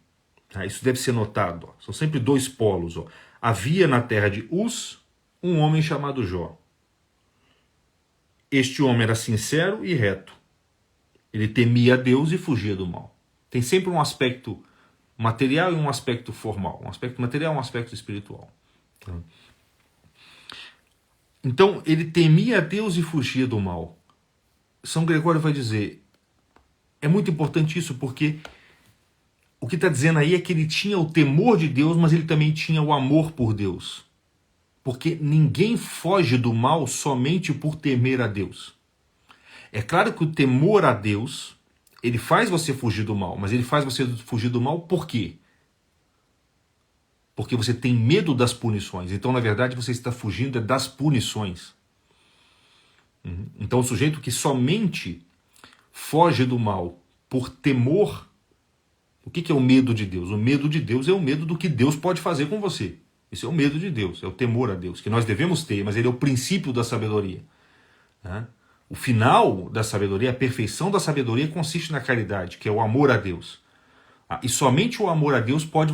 Tá? Isso deve ser notado. Ó. São sempre dois polos. Ó. Havia na terra de Uz um homem chamado Jó. Este homem era sincero e reto. Ele temia a Deus e fugia do mal. Tem sempre um aspecto material e um aspecto formal. Um aspecto material e um aspecto espiritual. Então, ele temia a Deus e fugia do mal. São Gregório vai dizer, é muito importante isso, porque o que está dizendo aí é que ele tinha o temor de Deus, mas ele também tinha o amor por Deus. Porque ninguém foge do mal somente por temer a Deus. É claro que o temor a Deus, ele faz você fugir do mal, mas ele faz você fugir do mal por quê? Porque você tem medo das punições. Então, na verdade, você está fugindo das punições. Então, o sujeito que somente foge do mal por temor. O que é o medo de Deus? O medo de Deus é o medo do que Deus pode fazer com você. Esse é o medo de Deus, é o temor a Deus, que nós devemos ter, mas ele é o princípio da sabedoria. O final da sabedoria, a perfeição da sabedoria consiste na caridade, que é o amor a Deus. E somente o amor a Deus pode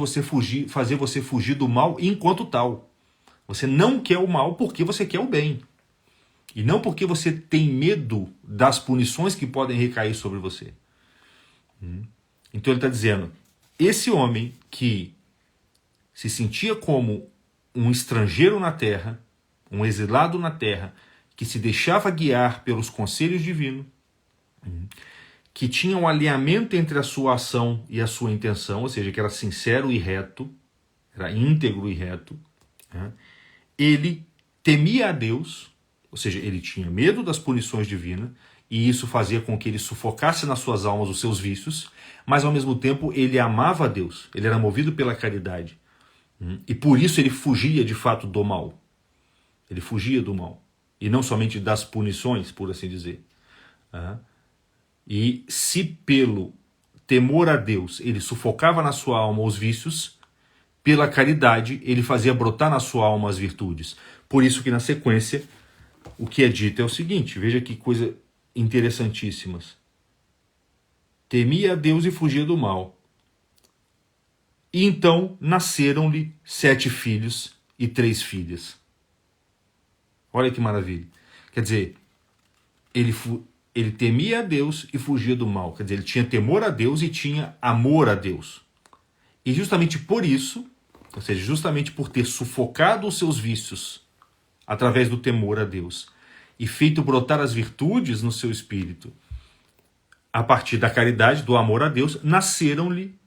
fazer você fugir do mal enquanto tal. Você não quer o mal porque você quer o bem. E não porque você tem medo das punições que podem recair sobre você. Então ele está dizendo, esse homem que se sentia como um estrangeiro na terra, um exilado na terra, que se deixava guiar pelos conselhos divinos, que tinha um alinhamento entre a sua ação e a sua intenção, ou seja, que era sincero e reto, era íntegro e reto, ele temia a Deus, ou seja, ele tinha medo das punições divinas, e isso fazia com que ele sufocasse nas suas almas os seus vícios, mas ao mesmo tempo ele amava a Deus, ele era movido pela caridade. E por isso ele fugia de fato do mal. Ele fugia do mal. E não somente das punições, por assim dizer. E se pelo temor a Deus ele sufocava na sua alma os vícios, pela caridade ele fazia brotar na sua alma as virtudes. Por isso que na sequência o que é dito é o seguinte, veja que coisa interessantíssimas. Temia a Deus e fugia do mal. E então nasceram-lhe 7 filhos e 3 filhas. Olha que maravilha. Quer dizer, ele temia a Deus e fugia do mal. Quer dizer, ele tinha temor a Deus e tinha amor a Deus. E justamente por isso, ou seja, justamente por ter sufocado os seus vícios através do temor a Deus e feito brotar as virtudes no seu espírito, a partir da caridade, do amor a Deus, nasceram-lhe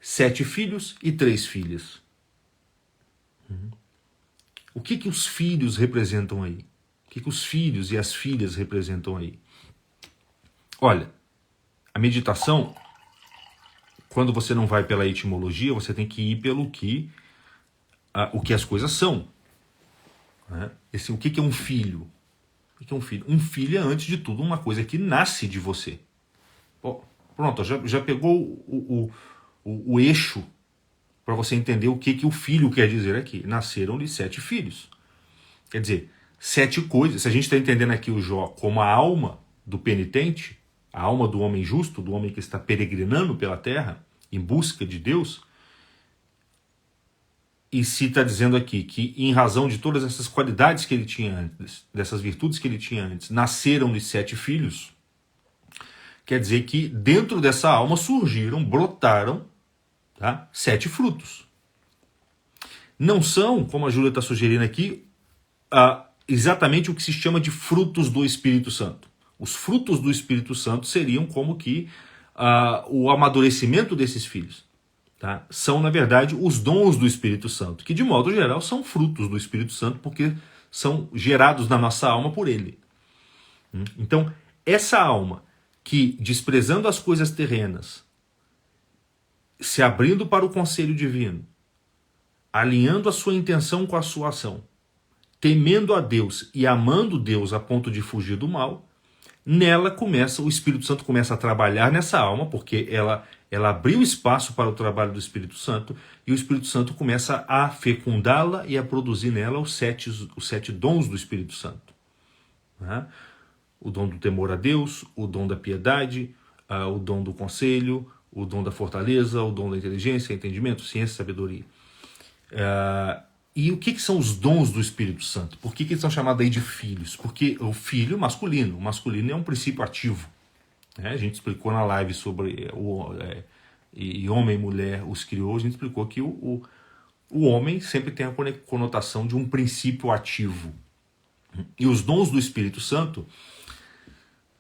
7 filhos e 3 filhas. O que os filhos representam aí? O que os filhos e as filhas representam aí? Olha, a meditação, quando você não vai pela etimologia, você tem que ir pelo o que as coisas são. O que é um filho? O que é um filho? Um filho é, antes de tudo, uma coisa que nasce de você. Pronto, já pegou o eixo para você entender o que o filho quer dizer aqui. Nasceram-lhe 7 filhos. Quer dizer, 7 coisas. Se a gente está entendendo aqui o Jó como a alma do penitente, a alma do homem justo, do homem que está peregrinando pela terra, em busca de Deus, e se está dizendo aqui que em razão de todas essas qualidades que ele tinha antes, dessas virtudes que ele tinha antes, nasceram-lhe 7 filhos, quer dizer que dentro dessa alma surgiram, brotaram, tá, 7 frutos. Não são, como a Júlia está sugerindo aqui, exatamente o que se chama de frutos do Espírito Santo. Os frutos do Espírito Santo seriam como que o amadurecimento desses filhos. Tá? São, na verdade, os dons do Espírito Santo, que de modo geral são frutos do Espírito Santo, porque são gerados na nossa alma por ele. Então, essa alma que, desprezando as coisas terrenas, se abrindo para o conselho divino, alinhando a sua intenção com a sua ação, temendo a Deus e amando Deus a ponto de fugir do mal, nela o Espírito Santo começa a trabalhar nessa alma, porque ela abriu espaço para o trabalho do Espírito Santo, e o Espírito Santo começa a fecundá-la e a produzir nela os sete dons do Espírito Santo. Né? O dom do temor a Deus, o dom da piedade, o dom do conselho, o dom da fortaleza, o dom da inteligência, entendimento, ciência, sabedoria. E o que são os dons do Espírito Santo? Por que eles são chamados aí de filhos? Porque o filho o masculino é um princípio ativo. A gente explicou na live sobre e homem e mulher os criou, a gente explicou que o homem sempre tem a conotação de um princípio ativo. E os dons do Espírito Santo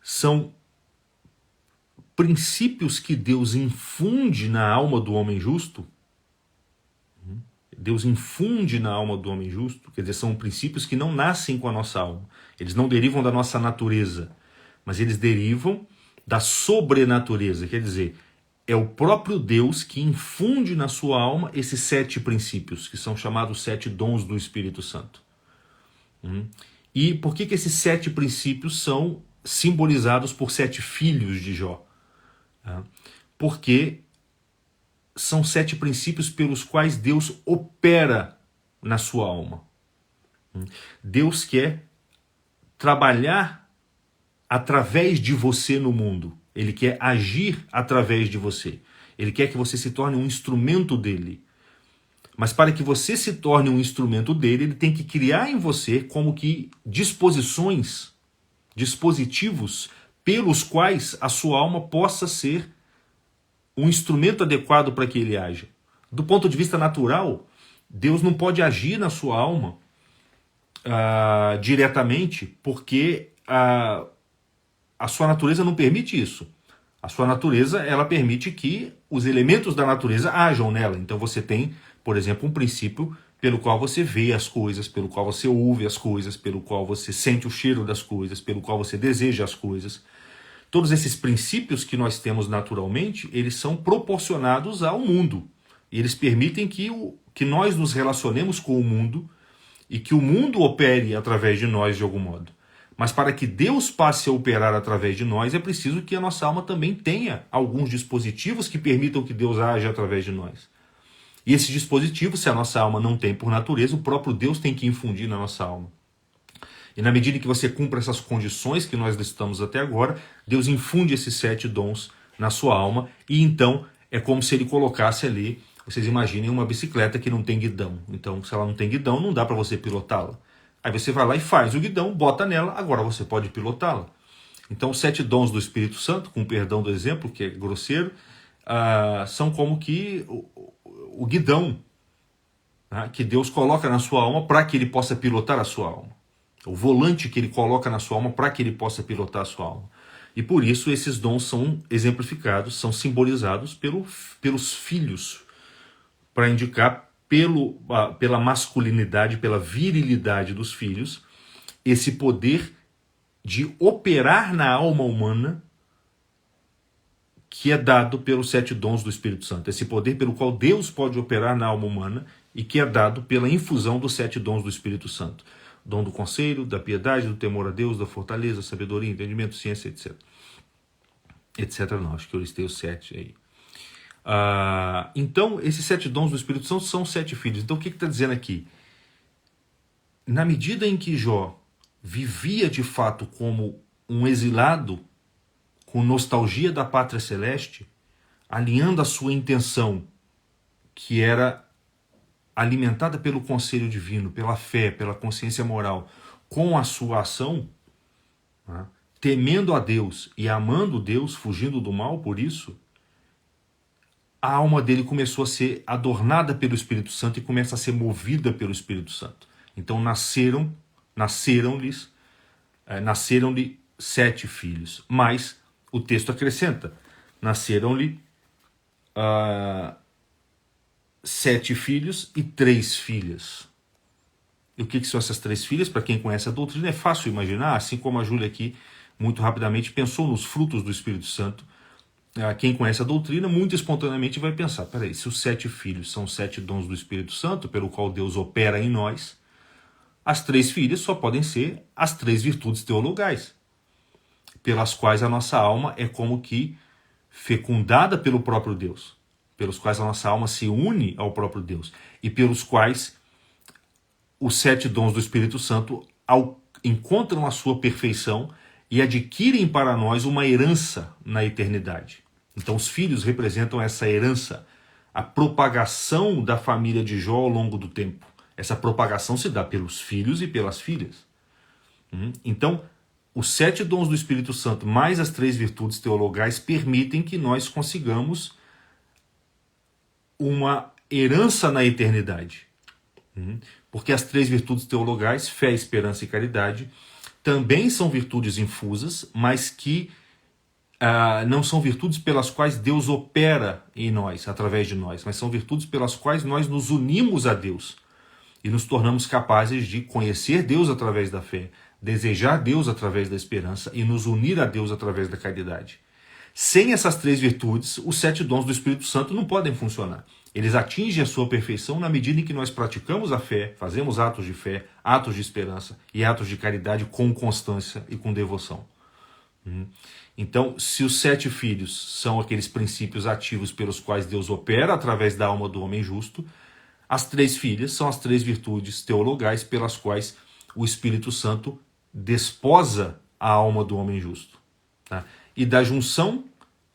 são princípios que Deus infunde na alma do homem justo. Deus infunde na alma do homem justo, quer dizer, são princípios que não nascem com a nossa alma. Eles não derivam da nossa natureza, mas eles derivam da sobrenatureza, quer dizer, é o próprio Deus que infunde na sua alma esses 7 princípios, que são chamados 7 dons do Espírito Santo. E por que esses 7 princípios são simbolizados por 7 filhos de Jó? Porque são 7 princípios pelos quais Deus opera na sua alma. Deus quer trabalhar através de você no mundo. Ele quer agir através de você. Ele quer que você se torne um instrumento dele. Mas para que você se torne um instrumento dele, ele tem que criar em você como que dispositivos pelos quais a sua alma possa ser um instrumento adequado para que ele haja. Do ponto de vista natural, Deus não pode agir na sua alma diretamente, porque a sua natureza não permite isso. A sua natureza, ela permite que os elementos da natureza hajam nela. Então você tem, por exemplo, um princípio pelo qual você vê as coisas, pelo qual você ouve as coisas, pelo qual você sente o cheiro das coisas, pelo qual você deseja as coisas. Todos esses princípios que nós temos naturalmente, eles são proporcionados ao mundo. E eles permitem que nós nos relacionemos com o mundo e que o mundo opere através de nós de algum modo. Mas para que Deus passe a operar através de nós, é preciso que a nossa alma também tenha alguns dispositivos que permitam que Deus haja através de nós. E esses dispositivos, se a nossa alma não tem por natureza, o próprio Deus tem que infundir na nossa alma. E na medida que você cumpre essas condições que nós listamos até agora, Deus infunde esses 7 dons na sua alma, e então é como se ele colocasse ali, vocês imaginem uma bicicleta que não tem guidão. Então, se ela não tem guidão, não dá para você pilotá-la. Aí você vai lá e faz o guidão, bota nela, agora você pode pilotá-la. Então, os 7 dons do Espírito Santo, com perdão do exemplo, que é grosseiro, são como que o guidão, né, que Deus coloca na sua alma para que ele possa pilotar a sua alma. O volante que ele coloca na sua alma para que ele possa pilotar a sua alma. E por isso esses dons são exemplificados, são simbolizados pelos filhos, para indicar pela masculinidade, pela virilidade dos filhos, esse poder de operar na alma humana que é dado pelos 7 dons do Espírito Santo. Esse poder pelo qual Deus pode operar na alma humana e que é dado pela infusão dos 7 dons do Espírito Santo. Dom do conselho, da piedade, do temor a Deus, da fortaleza, sabedoria, entendimento, ciência, etc. Etc. Não, acho que eu listei os 7 aí. Então, esses 7 dons do Espírito Santo são 7 filhos. Então, o que está dizendo aqui? Na medida em que Jó vivia de fato como um exilado, com nostalgia da pátria celeste, alinhando a sua intenção, que era alimentada pelo conselho divino, pela fé, pela consciência moral, com a sua ação, né, temendo a Deus e amando Deus, fugindo do mal por isso, a alma dele começou a ser adornada pelo Espírito Santo e começa a ser movida pelo Espírito Santo. Então nasceram-lhe 7 filhos. Mas o texto acrescenta, nasceram-lhe 7 filhos e 3 filhas. E o que são essas 3 filhas? Para quem conhece a doutrina, é fácil imaginar, assim como a Júlia aqui, muito rapidamente, pensou nos frutos do Espírito Santo. Quem conhece a doutrina, muito espontaneamente vai pensar, peraí, se os 7 filhos são 7 dons do Espírito Santo, pelo qual Deus opera em nós, as 3 filhas só podem ser as 3 virtudes teologais, pelas quais a nossa alma é como que fecundada pelo próprio Deus, pelos quais a nossa alma se une ao próprio Deus, e pelos quais os 7 dons do Espírito Santo encontram a sua perfeição e adquirem para nós uma herança na eternidade. Então os filhos representam essa herança, a propagação da família de Jó ao longo do tempo. Essa propagação se dá pelos filhos e pelas filhas. Então, os 7 dons do Espírito Santo mais as 3 virtudes teologais permitem que nós consigamos uma herança na eternidade. Porque as 3 virtudes teologais, fé, esperança e caridade, também são virtudes infusas, mas que não são virtudes pelas quais Deus opera em nós, através de nós, mas são virtudes pelas quais nós nos unimos a Deus e nos tornamos capazes de conhecer Deus através da fé, desejar Deus através da esperança e nos unir a Deus através da caridade. Sem essas 3 virtudes, os 7 dons do Espírito Santo não podem funcionar. Eles atingem a sua perfeição na medida em que nós praticamos a fé, fazemos atos de fé, atos de esperança e atos de caridade com constância e com devoção. Então, se os 7 filhos são aqueles princípios ativos pelos quais Deus opera através da alma do homem justo, as 3 filhas são as 3 virtudes teologais pelas quais o Espírito Santo desposa a alma do homem justo. Tá? E da junção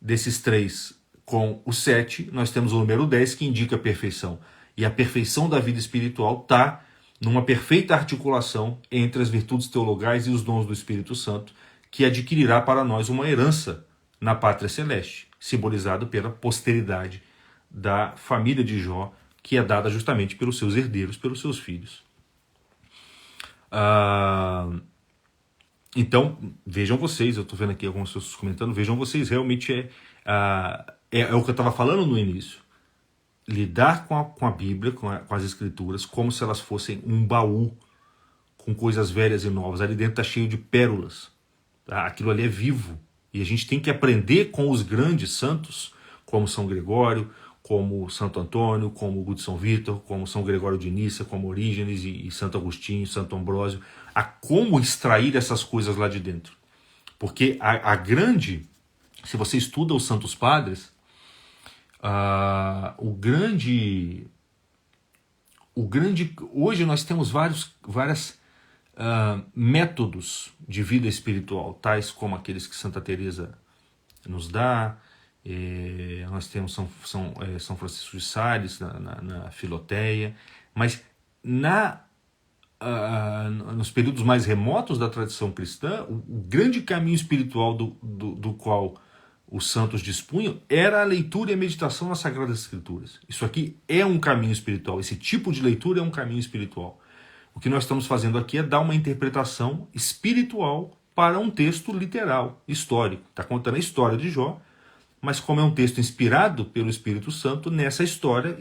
desses 3 com o 7, nós temos o número 10, que indica a perfeição. E a perfeição da vida espiritual está numa perfeita articulação entre as virtudes teologais e os dons do Espírito Santo, que adquirirá para nós uma herança na pátria celeste, simbolizado pela posteridade da família de Jó, que é dada justamente pelos seus herdeiros, pelos seus filhos. Então, vejam vocês, eu estou vendo aqui algumas pessoas comentando, vejam vocês, realmente é o que eu estava falando no início. Lidar com a Bíblia, com as Escrituras, como se elas fossem um baú com coisas velhas e novas. Ali dentro está cheio de pérolas. Tá? Aquilo ali é vivo. E a gente tem que aprender com os grandes santos, como São Gregório, como Santo Antônio, como Hugo de São Vítor, como São Gregório de Nissa, como Orígenes e Santo Agostinho, Santo Ambrósio, a como extrair essas coisas lá de dentro. Porque se você estuda os Santos Padres, hoje nós temos vários métodos de vida espiritual, tais como aqueles que Santa Teresa nos dá. Nós temos São Francisco de Sales na Filoteia, mas nos períodos mais remotos da tradição cristã, o grande caminho espiritual do qual os santos dispunham era a leitura e a meditação nas Sagradas Escrituras. Isso aqui é um caminho espiritual, esse tipo de leitura é um caminho espiritual. O que nós estamos fazendo aqui é dar uma interpretação espiritual para um texto literal, histórico. Está contando a história de Jó, mas como é um texto inspirado pelo Espírito Santo, essa história,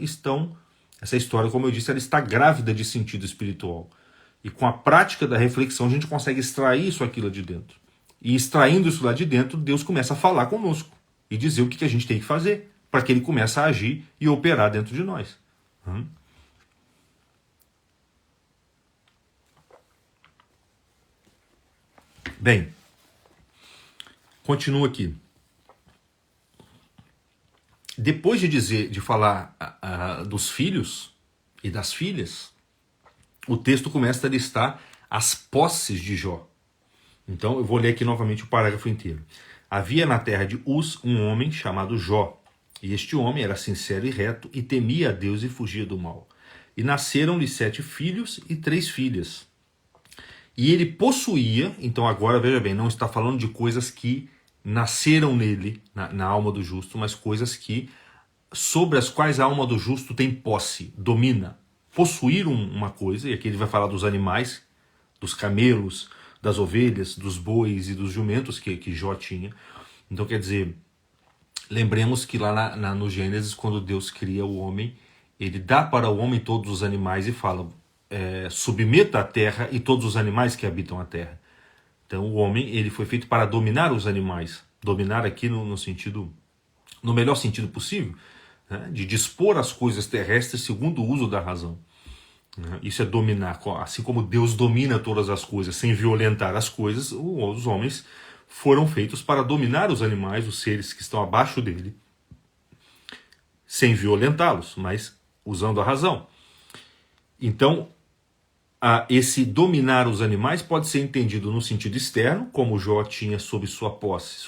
como eu disse, ela está grávida de sentido espiritual. E com a prática da reflexão a gente consegue extrair isso aqui lá de dentro. E extraindo isso lá de dentro, Deus começa a falar conosco e dizer o que a gente tem que fazer para que Ele comece a agir e operar dentro de nós. Bem, continua aqui. Depois de falar dos filhos e das filhas, o texto começa a listar as posses de Jó. Então eu vou ler aqui novamente o parágrafo inteiro. Havia na terra de Uz um homem chamado Jó, e este homem era sincero e reto, e temia a Deus e fugia do mal. E nasceram-lhe 7 filhos e 3 filhas. E ele possuía, então agora veja bem, não está falando de coisas que nasceram nele, na alma do justo, mas coisas que sobre as quais a alma do justo tem posse, domina. Possuir uma coisa, e aqui ele vai falar dos animais, dos camelos, das ovelhas, dos bois e dos jumentos que Jó tinha. Então quer dizer, lembremos que lá no Gênesis, quando Deus cria o homem, ele dá para o homem todos os animais e fala, submeta a terra e todos os animais que habitam a terra. Então o homem ele foi feito para dominar os animais, dominar aqui no melhor sentido possível, né? De dispor as coisas terrestres segundo o uso da razão. Isso é dominar, assim como Deus domina todas as coisas sem violentar as coisas, os homens foram feitos para dominar os animais, os seres que estão abaixo dele, sem violentá-los, mas usando a razão. Então, esse dominar os animais pode ser entendido no sentido externo, como Jó tinha sob sua posse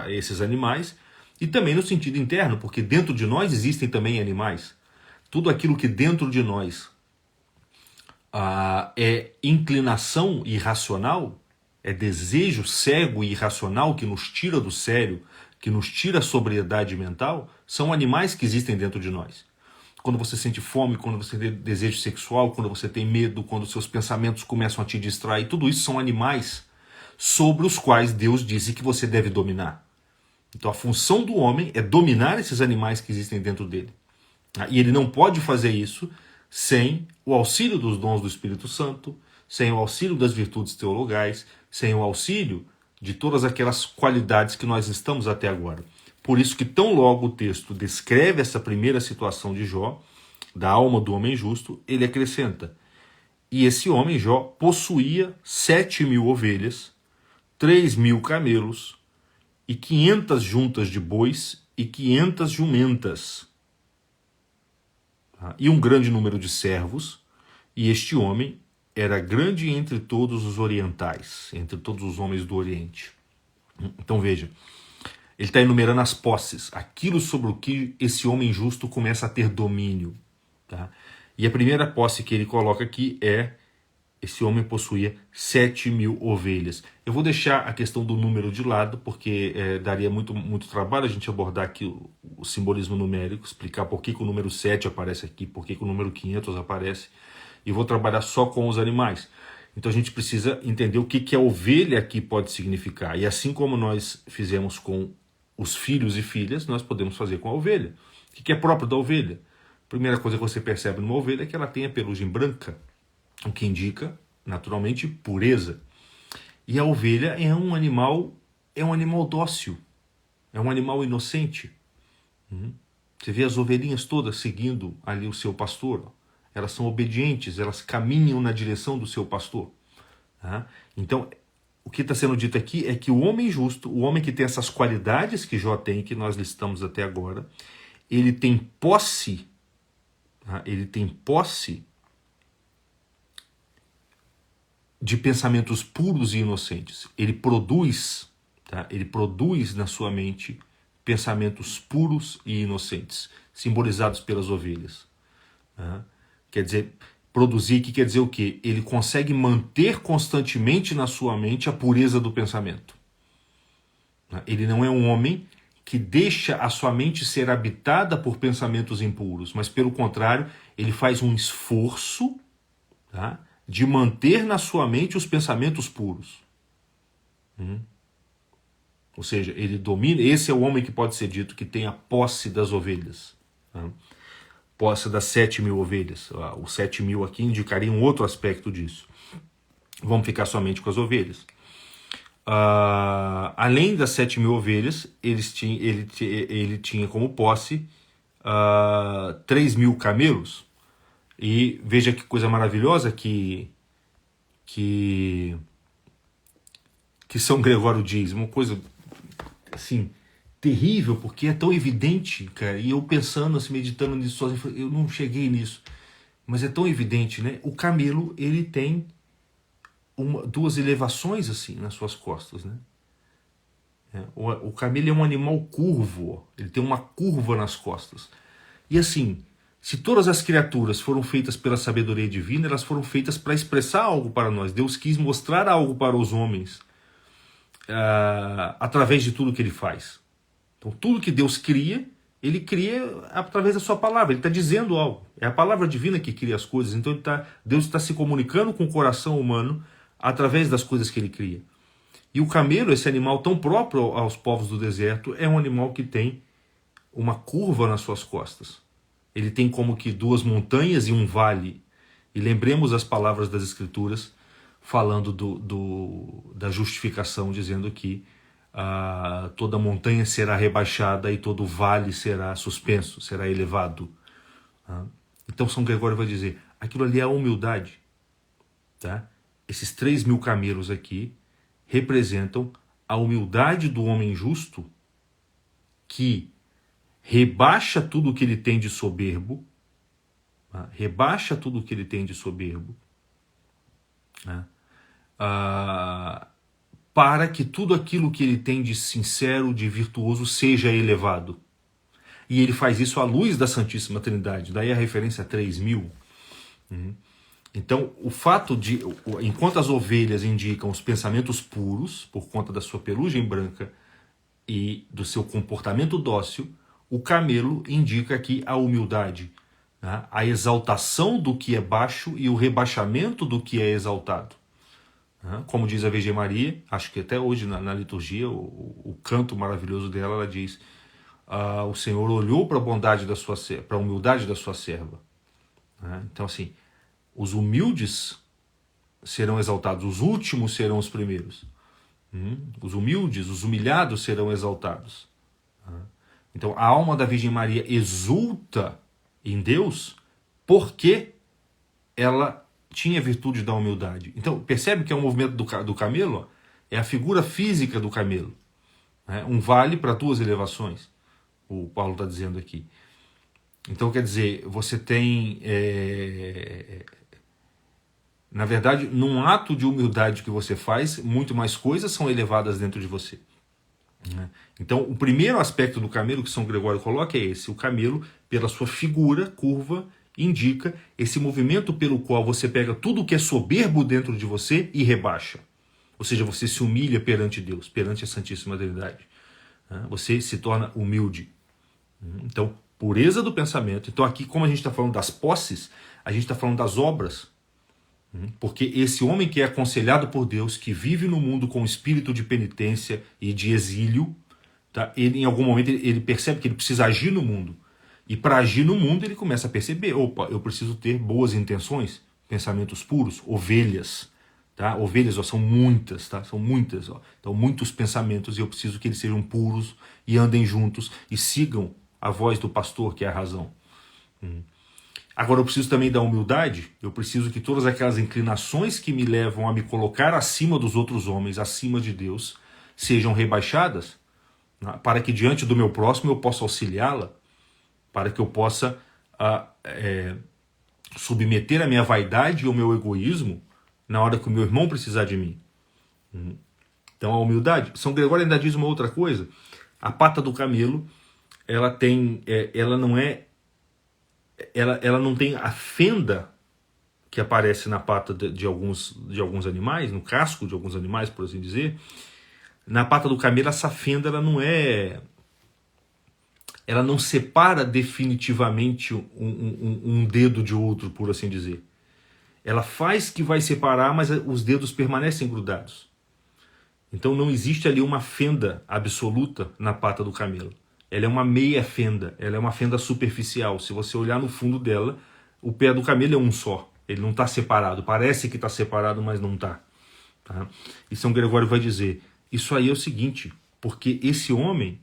esses animais, e também no sentido interno, porque dentro de nós existem também animais. Tudo aquilo que dentro de nós é inclinação irracional, é desejo cego e irracional que nos tira do sério, que nos tira a sobriedade mental, são animais que existem dentro de nós. Quando você sente fome, quando você tem desejo sexual, quando você tem medo, quando seus pensamentos começam a te distrair, tudo isso são animais sobre os quais Deus disse que você deve dominar. Então a função do homem é dominar esses animais que existem dentro dele. E ele não pode fazer isso sem o auxílio dos dons do Espírito Santo, sem o auxílio das virtudes teologais, sem o auxílio de todas aquelas qualidades que nós estamos até agora. Por isso que tão logo o texto descreve essa primeira situação de Jó, da alma do homem justo, ele acrescenta: e esse homem, Jó, possuía 7.000 ovelhas, 3.000 camelos, e 500 juntas de bois, e 500 jumentas, e um grande número de servos, e este homem era grande entre todos os orientais, entre todos os homens do Oriente. Então veja, ele está enumerando as posses, aquilo sobre o que esse homem justo começa a ter domínio. Tá? E a primeira posse que ele coloca aqui é: esse homem possuía 7.000 ovelhas. Eu vou deixar a questão do número de lado, porque daria muito trabalho a gente abordar aqui o simbolismo numérico, explicar por que o número 7 aparece aqui, por que o número 500 aparece, e vou trabalhar só com os animais. Então a gente precisa entender o que a ovelha aqui pode significar. E assim como nós fizemos com os filhos e filhas, nós podemos fazer com a ovelha. O que é próprio da ovelha? A primeira coisa que você percebe numa ovelha é que ela tem a pelugem branca, o que indica, naturalmente, pureza. E a ovelha é um animal dócil, é um animal inocente. Você vê as ovelhinhas todas seguindo ali o seu pastor. Elas são obedientes, elas caminham na direção do seu pastor. Então, o que está sendo dito aqui é que o homem justo, o homem que tem essas qualidades que Jó tem, que nós listamos até agora, ele tem posse, de pensamentos puros e inocentes. Ele produz na sua mente pensamentos puros e inocentes, simbolizados pelas ovelhas. Quer dizer, produzir, que quer dizer o quê? Ele consegue manter constantemente na sua mente a pureza do pensamento. Ele não é um homem que deixa a sua mente ser habitada por pensamentos impuros, mas pelo contrário, ele faz um esforço, de manter na sua mente os pensamentos puros. Ou seja, ele domina. Esse é o homem que pode ser dito que tem a posse das ovelhas. Posse das 7.000 ovelhas. Os 7.000 aqui indicariam um outro aspecto disso. Vamos ficar somente com as ovelhas. Além das 7.000 ovelhas, ele tinha como posse 3.000 camelos. E veja que coisa maravilhosa que São Gregório diz. Uma coisa assim terrível, porque é tão evidente, cara. E eu pensando, assim, meditando nisso sozinho, eu não cheguei nisso. Mas é tão evidente, né? O camelo, ele tem duas elevações assim nas suas costas, né? O camelo é um animal curvo, ele tem uma curva nas costas. E assim, se todas as criaturas foram feitas pela sabedoria divina, elas foram feitas para expressar algo para nós. Deus quis mostrar algo para os homens através de tudo que ele faz. Então, tudo que Deus cria, ele cria através da sua palavra. Ele está dizendo algo. É a palavra divina que cria as coisas. Então, Deus está se comunicando com o coração humano através das coisas que ele cria. E o camelo, esse animal tão próprio aos povos do deserto, é um animal que tem uma curva nas suas costas. Ele tem como que duas montanhas e um vale. E lembremos as palavras das Escrituras falando da justificação, dizendo que toda montanha será rebaixada e todo vale será suspenso, será elevado. Então São Gregório vai dizer, aquilo ali é a humildade. Tá? Esses 3.000 camelos aqui representam a humildade do homem justo que rebaixa tudo o que ele tem de soberbo, rebaixa tudo o que ele tem de soberbo, para que tudo aquilo que ele tem de sincero, de virtuoso, seja elevado. E ele faz isso à luz da Santíssima Trindade, daí a referência a 3.000. Então, o fato de, enquanto as ovelhas indicam os pensamentos puros, por conta da sua pelugem branca e do seu comportamento dócil, o camelo indica aqui a humildade, né? A exaltação do que é baixo e o rebaixamento do que é exaltado. Como diz a Virgem Maria, acho que até hoje na liturgia, o canto maravilhoso dela, ela diz, o Senhor olhou para a bondade da sua serva, para a humildade da sua serva. Então assim, os humildes serão exaltados, os últimos serão os primeiros. Os humildes, os humilhados serão exaltados. Então a alma da Virgem Maria exulta em Deus porque ela tinha a virtude da humildade. Então percebe que é um movimento do camelo? Ó, é a figura física do camelo. Um vale para duas elevações, o Paulo está dizendo aqui. Então quer dizer, você tem... na verdade, num ato de humildade que você faz, muito mais coisas são elevadas dentro de você. Então, o primeiro aspecto do camelo que São Gregório coloca é esse. O camelo, pela sua figura curva, indica esse movimento pelo qual você pega tudo que é soberbo dentro de você e rebaixa. Ou seja, você se humilha perante Deus, perante a Santíssima Trindade. Você se torna humilde. Então, pureza do pensamento. Então aqui, como a gente está falando das posses, a gente está falando das obras. Porque esse homem que é aconselhado por Deus, que vive no mundo com espírito de penitência e de exílio, tá? Ele, em algum momento ele percebe que ele precisa agir no mundo. E para agir no mundo ele começa a perceber, opa, eu preciso ter boas intenções, pensamentos puros, ovelhas. Tá? Ovelhas são muitas, tá? São muitas. Então muitos pensamentos e eu preciso que eles sejam puros e andem juntos e sigam a voz do pastor, que é a razão. Agora eu preciso também da humildade, eu preciso que todas aquelas inclinações que me levam a me colocar acima dos outros homens, acima de Deus, sejam rebaixadas, para que diante do meu próximo eu possa auxiliá-la, para que eu possa submeter a minha vaidade e o meu egoísmo na hora que o meu irmão precisar de mim. Então a humildade. São Gregório ainda diz uma outra coisa, a pata do camelo, ela não tem a fenda que aparece na pata de alguns animais, no casco de alguns animais, por assim dizer. Na pata do camelo, essa fenda ela não separa definitivamente um dedo de outro, por assim dizer. Ela faz que vai separar, mas os dedos permanecem grudados. Então não existe ali uma fenda absoluta na pata do camelo. Ela é uma meia fenda, ela é uma fenda superficial. Se você olhar no fundo dela, o pé do camelo é um só. Ele não está separado. Parece que está separado, mas não está. Tá? E São Gregório vai dizer, isso aí é o seguinte, porque esse homem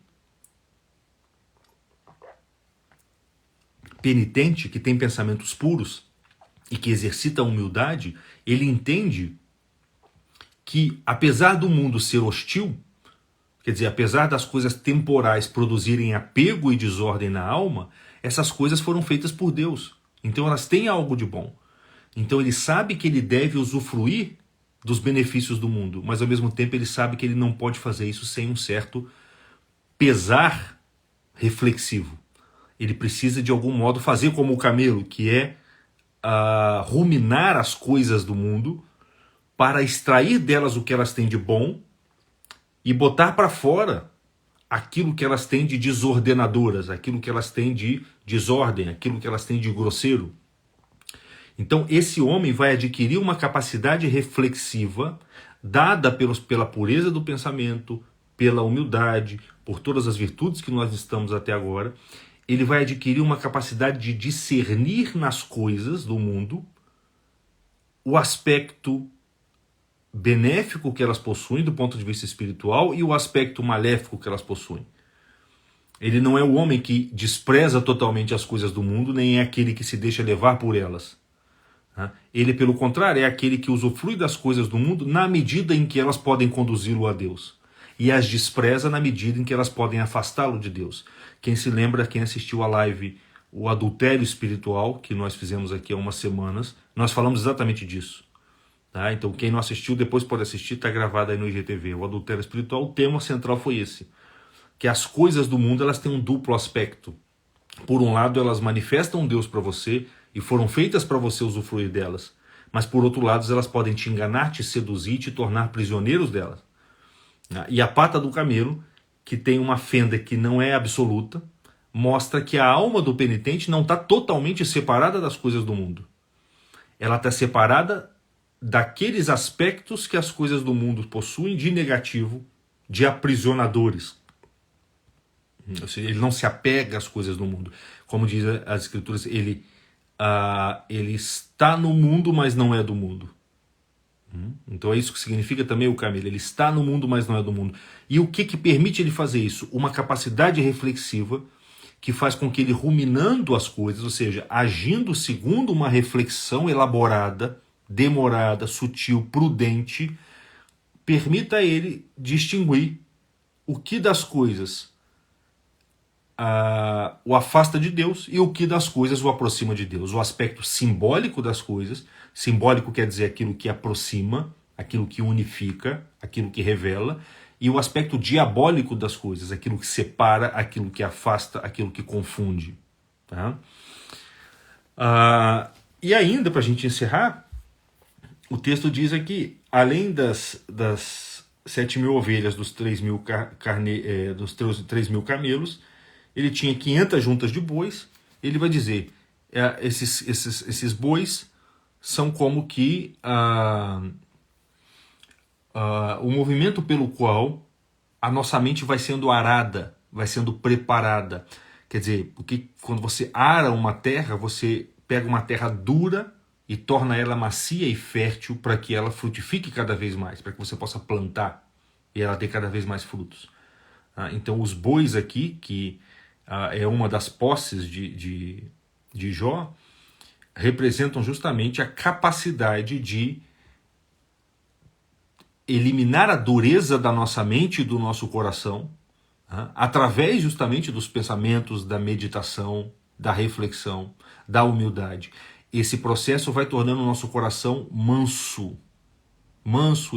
penitente, que tem pensamentos puros e que exercita a humildade, ele entende que, apesar do mundo ser hostil, quer dizer, apesar das coisas temporais produzirem apego e desordem na alma, essas coisas foram feitas por Deus. Então elas têm algo de bom. Então ele sabe que ele deve usufruir dos benefícios do mundo, mas ao mesmo tempo ele sabe que ele não pode fazer isso sem um certo pesar reflexivo. Ele precisa de algum modo fazer como o camelo, que é ruminar as coisas do mundo para extrair delas o que elas têm de bom e botar para fora aquilo que elas têm de desordenadoras, aquilo que elas têm de desordem, aquilo que elas têm de grosseiro. Então esse homem vai adquirir uma capacidade reflexiva dada pela pureza do pensamento, pela humildade, por todas as virtudes que nós estamos até agora. Ele vai adquirir uma capacidade de discernir nas coisas do mundo o aspecto benéfico que elas possuem do ponto de vista espiritual e o aspecto maléfico que elas possuem. Ele não é o homem que despreza totalmente as coisas do mundo, nem é aquele que se deixa levar por elas. Ele, pelo contrário, é aquele que usufrui das coisas do mundo na medida em que elas podem conduzi-lo a Deus. E as despreza na medida em que elas podem afastá-lo de Deus. Quem se lembra, quem assistiu a live O Adultério Espiritual, que nós fizemos aqui há umas semanas, nós falamos exatamente disso. Tá? Então quem não assistiu, depois pode assistir, está gravado aí no IGTV. O Adultério Espiritual, o tema central foi esse. Que as coisas do mundo elas têm um duplo aspecto. Por um lado, elas manifestam Deus para você e foram feitas para você usufruir delas. Mas por outro lado, elas podem te enganar, te seduzir e te tornar prisioneiros delas. E a pata do camelo, que tem uma fenda que não é absoluta, mostra que a alma do penitente não está totalmente separada das coisas do mundo. Ela está separada daqueles aspectos que as coisas do mundo possuem de negativo, de aprisionadores. Ou seja, ele não se apega às coisas do mundo. Como diz as escrituras, ele está no mundo, mas não é do mundo. Então é isso que significa também o camelo. Ele está no mundo, mas não é do mundo. E o que permite ele fazer isso? Uma capacidade reflexiva que faz com que ele, ruminando as coisas, ou seja, agindo segundo uma reflexão elaborada, demorada, sutil, prudente, permita a ele distinguir o que das coisas o afasta de Deus e o que das coisas o aproxima de Deus. O aspecto simbólico das coisas, simbólico quer dizer aquilo que aproxima, aquilo que unifica, aquilo que revela, e o aspecto diabólico das coisas, aquilo que separa, aquilo que afasta, aquilo que confunde. Tá? E ainda, para a gente encerrar, o texto diz aqui, além das 7.000 ovelhas, dos 3.000 camelos, ele tinha 500 juntas de bois. Ele vai dizer, esses bois são como que o movimento pelo qual a nossa mente vai sendo arada, vai sendo preparada. Quer dizer, porque quando você ara uma terra, você pega uma terra dura e torna ela macia e fértil para que ela frutifique cada vez mais, para que você possa plantar e ela dê cada vez mais frutos. Então os bois aqui, que é uma das posses de Jó, representam justamente a capacidade de eliminar a dureza da nossa mente e do nosso coração, através justamente dos pensamentos, da meditação, da reflexão, da humildade. Esse processo vai tornando o nosso coração manso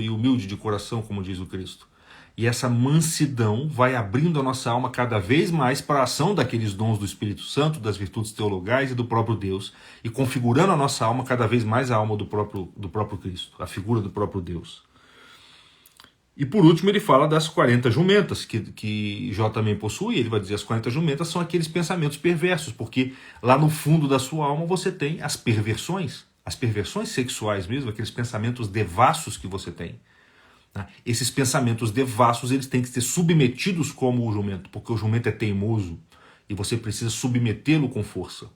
e humilde de coração, como diz o Cristo. E essa mansidão vai abrindo a nossa alma cada vez mais para a ação daqueles dons do Espírito Santo, das virtudes teologais e do próprio Deus, e configurando a nossa alma cada vez mais a alma do próprio Cristo, a figura do próprio Deus. E por último ele fala das 40 jumentas, que Jó também possui. Ele vai dizer as 40 jumentas são aqueles pensamentos perversos, porque lá no fundo da sua alma você tem as perversões sexuais mesmo, aqueles pensamentos devassos que você tem. Esses pensamentos devassos eles têm que ser submetidos como o jumento, porque o jumento é teimoso e você precisa submetê-lo com força.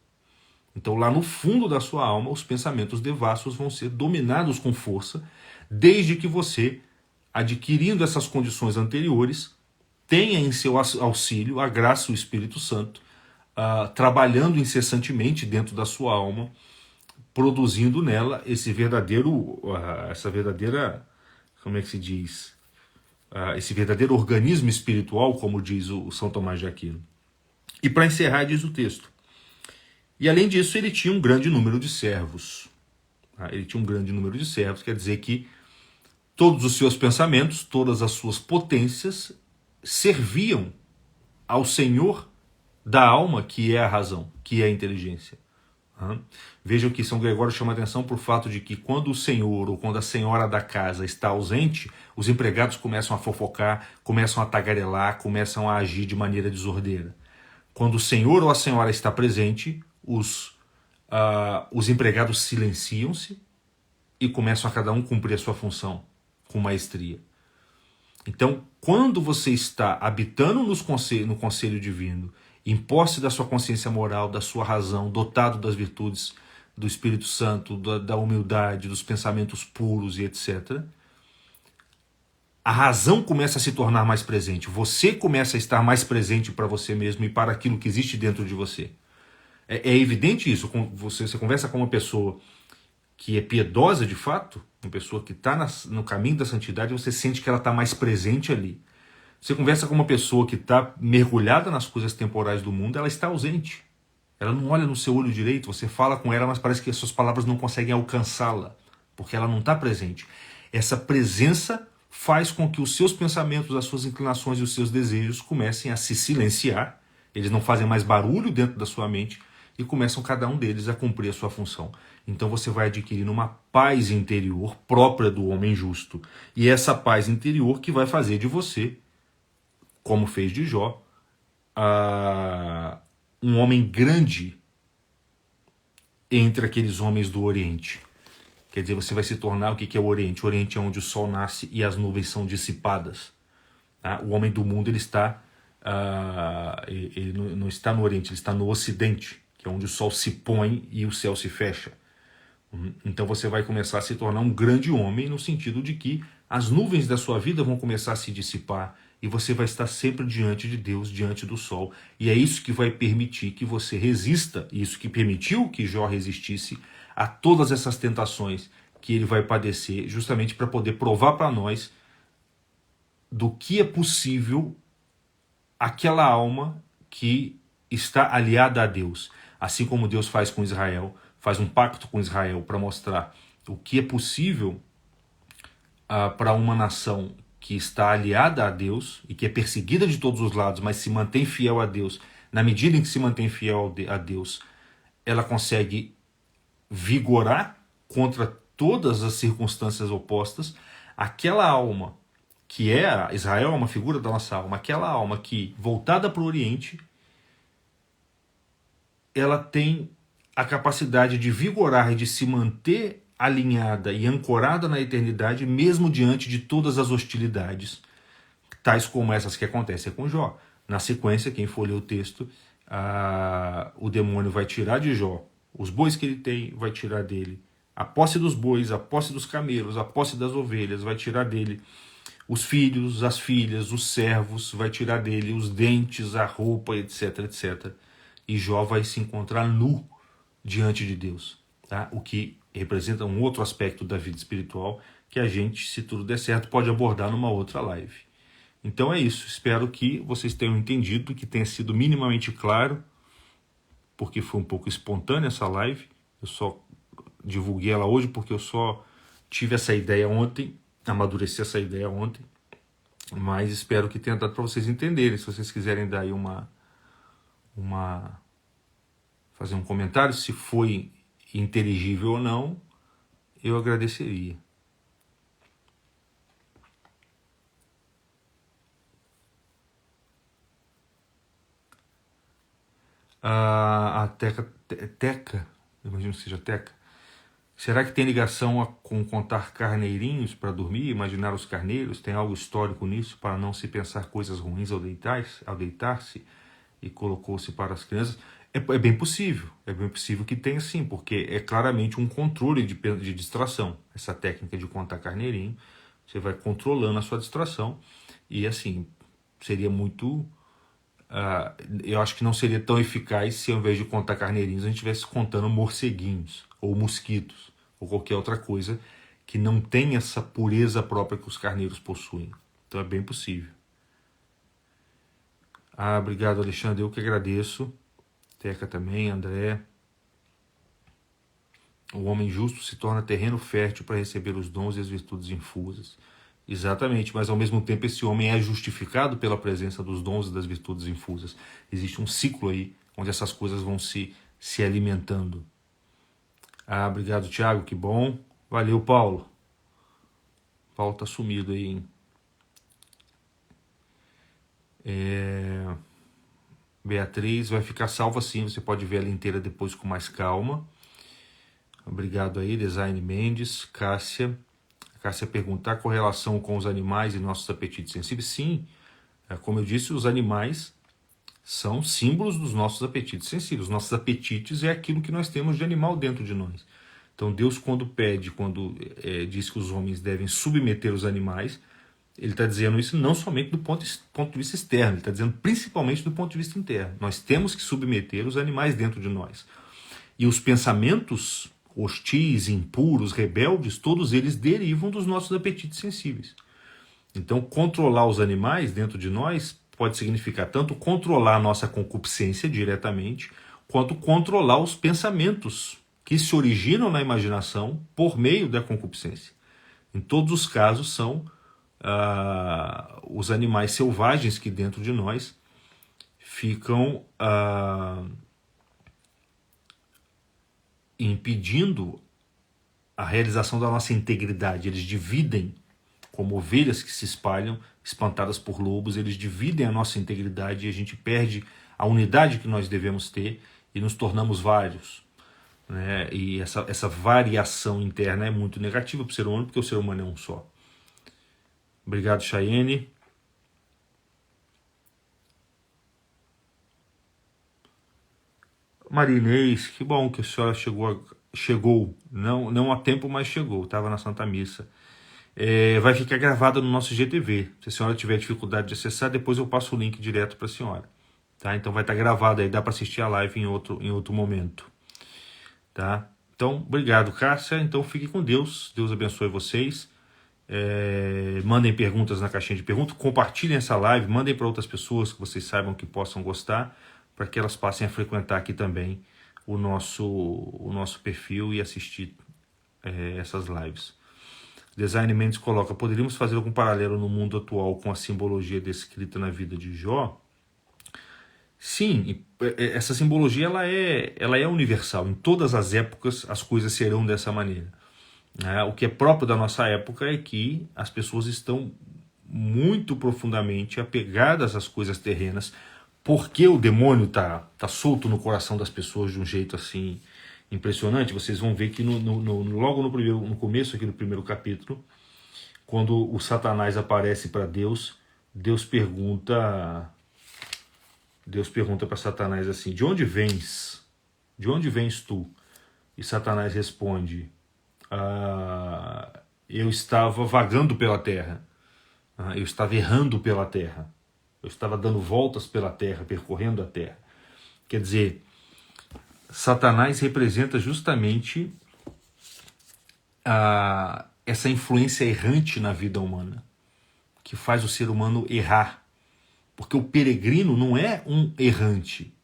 Então lá no fundo da sua alma os pensamentos devassos vão ser dominados com força, desde que você, adquirindo essas condições anteriores, tenha em seu auxílio a graça e o Espírito Santo, trabalhando incessantemente dentro da sua alma, produzindo nela essa verdadeira, como é que se diz? Esse verdadeiro organismo espiritual, como diz o São Tomás de Aquino. E para encerrar, diz o texto. E além disso, ele tinha um grande número de servos. Ele tinha um grande número de servos, quer dizer que Todos os seus pensamentos, todas as suas potências serviam ao Senhor da alma, que é a razão, que é a inteligência. Vejam que São Gregório chama atenção por fato de que quando o senhor ou quando a senhora da casa está ausente, os empregados começam a fofocar, começam a tagarelar, começam a agir de maneira desordeira. Quando o senhor ou a senhora está presente, os empregados silenciam-se e começam a cada um cumprir a sua função com maestria. Então, quando você está habitando no conselho divino, em posse da sua consciência moral, da sua razão, dotado das virtudes do Espírito Santo, da humildade, dos pensamentos puros e etc., a razão começa a se tornar mais presente. Você começa a estar mais presente para você mesmo e para aquilo que existe dentro de você. É evidente isso. Você conversa com uma pessoa que é piedosa de fato, uma pessoa que está no caminho da santidade, você sente que ela está mais presente ali. Você conversa com uma pessoa que está mergulhada nas coisas temporais do mundo, ela está ausente. Ela não olha no seu olho direito, você fala com ela, mas parece que as suas palavras não conseguem alcançá-la, porque ela não está presente. Essa presença faz com que os seus pensamentos, as suas inclinações e os seus desejos comecem a se silenciar, eles não fazem mais barulho dentro da sua mente e começam cada um deles a cumprir a sua função. Então você vai adquirindo uma paz interior própria do homem justo. E essa paz interior que vai fazer de você, como fez de Jó, um homem grande entre aqueles homens do Oriente. Quer dizer, você vai se tornar o que é o Oriente? O Oriente é onde o sol nasce e as nuvens são dissipadas. Tá? O homem do mundo ele não está no Oriente, ele está no Ocidente, que é onde o sol se põe e o céu se fecha. Então você vai começar a se tornar um grande homem no sentido de que as nuvens da sua vida vão começar a se dissipar e você vai estar sempre diante de Deus, diante do sol. E é isso que vai permitir que você resista, isso que permitiu que Jó resistisse a todas essas tentações que ele vai padecer, justamente para poder provar para nós do que é possível aquela alma que está aliada a Deus. Assim como Deus faz com Israel, faz um pacto com Israel para mostrar o que é possível para uma nação que está aliada a Deus e que é perseguida de todos os lados, mas se mantém fiel a Deus. Na medida em que se mantém fiel a Deus, ela consegue vigorar contra todas as circunstâncias opostas. Aquela alma que é Israel, é uma figura da nossa alma, aquela alma que, voltada para o Oriente, ela tem a capacidade de vigorar e de se manter alinhada e ancorada na eternidade, mesmo diante de todas as hostilidades, tais como essas que acontecem com Jó. Na sequência, quem for ler o texto, o demônio vai tirar de Jó os bois que ele tem, vai tirar dele a posse dos bois, a posse dos camelos, a posse das ovelhas, vai tirar dele os filhos, as filhas, os servos, vai tirar dele os dentes, a roupa, etc, etc. E Jó vai se encontrar nu diante de Deus, tá? O que representa um outro aspecto da vida espiritual que a gente, se tudo der certo, pode abordar numa outra live. Então é isso, espero que vocês tenham entendido, que tenha sido minimamente claro, porque foi um pouco espontânea essa live, eu só divulguei ela hoje porque eu só tive essa ideia ontem, amadureci essa ideia ontem, mas espero que tenha dado para vocês entenderem. Se vocês quiserem dar aí fazer um comentário, se foi inteligível ou não, eu agradeceria. A Teca, imagino que seja Teca. Será que tem ligação com contar carneirinhos para dormir, imaginar os carneiros? Tem algo histórico nisso para não se pensar coisas ruins ao deitar-se e colocou-se para as crianças? É bem possível que tenha sim, porque é claramente um controle de distração. Essa técnica de contar carneirinho, você vai controlando a sua distração e assim, seria muito... eu acho que não seria tão eficaz se ao invés de contar carneirinhos a gente estivesse contando morceguinhos ou mosquitos ou qualquer outra coisa que não tem essa pureza própria que os carneiros possuem. Então é bem possível. Obrigado, Alexandre, eu que agradeço. Teca também, André. O homem justo se torna terreno fértil para receber os dons e as virtudes infusas. Exatamente, mas ao mesmo tempo esse homem é justificado pela presença dos dons e das virtudes infusas. Existe um ciclo aí onde essas coisas vão se alimentando. Ah, obrigado, Tiago, que bom. Valeu, Paulo. Paulo tá sumido aí, hein? Beatriz, vai ficar salva sim, você pode ver ela inteira depois com mais calma. Obrigado aí, Design Mendes. Cássia pergunta, a correlação com os animais e nossos apetites sensíveis? Sim, como eu disse, os animais são símbolos dos nossos apetites sensíveis. Os nossos apetites é aquilo que nós temos de animal dentro de nós. Então Deus quando diz que os homens devem submeter os animais, ele está dizendo isso não somente do ponto de vista externo, ele está dizendo principalmente do ponto de vista interno. Nós temos que submeter os animais dentro de nós. E os pensamentos hostis, impuros, rebeldes, todos eles derivam dos nossos apetites sensíveis. Então, controlar os animais dentro de nós pode significar tanto controlar a nossa concupiscência diretamente, quanto controlar os pensamentos que se originam na imaginação por meio da concupiscência. Em todos os casos são os animais selvagens que dentro de nós ficam impedindo a realização da nossa integridade. Eles dividem, como ovelhas que se espalham, espantadas por lobos, eles dividem a nossa integridade e a gente perde a unidade que nós devemos ter e nos tornamos vários. Né? E essa variação interna é muito negativa para o ser humano, porque o ser humano é um só. Obrigado, Chayenne. Marinês, que bom que a senhora chegou. Não há tempo, mas chegou. Estava na Santa Missa. Vai ficar gravada no nosso IGTV. Se a senhora tiver dificuldade de acessar, depois eu passo o link direto para a senhora. Tá? Então vai estar gravado aí, dá para assistir a live em outro momento. Tá? Então, obrigado, Cássia. Então fique com Deus. Deus abençoe vocês. Mandem perguntas na caixinha de perguntas. Compartilhem essa live. Mandem para outras pessoas que vocês saibam que possam gostar, para que elas passem a frequentar aqui também o nosso perfil e assistir essas lives. Design Mendes coloca, poderíamos fazer algum paralelo no mundo atual com a simbologia descrita na vida de Jó? Sim, essa simbologia ela é universal. Em todas as épocas as coisas serão dessa maneira. O que é próprio da nossa época é que as pessoas estão muito profundamente apegadas às coisas terrenas, porque o demônio tá solto no coração das pessoas de um jeito assim impressionante. Vocês vão ver que logo no começo aqui do primeiro capítulo, quando o Satanás aparece para Deus, Deus pergunta para Satanás assim, de onde vens? De onde vens tu? E Satanás responde, eu estava vagando pela terra, eu estava errando pela terra, eu estava dando voltas pela terra, percorrendo a terra. Quer dizer, Satanás representa justamente essa influência errante na vida humana, que faz o ser humano errar. Porque o peregrino não é um errante.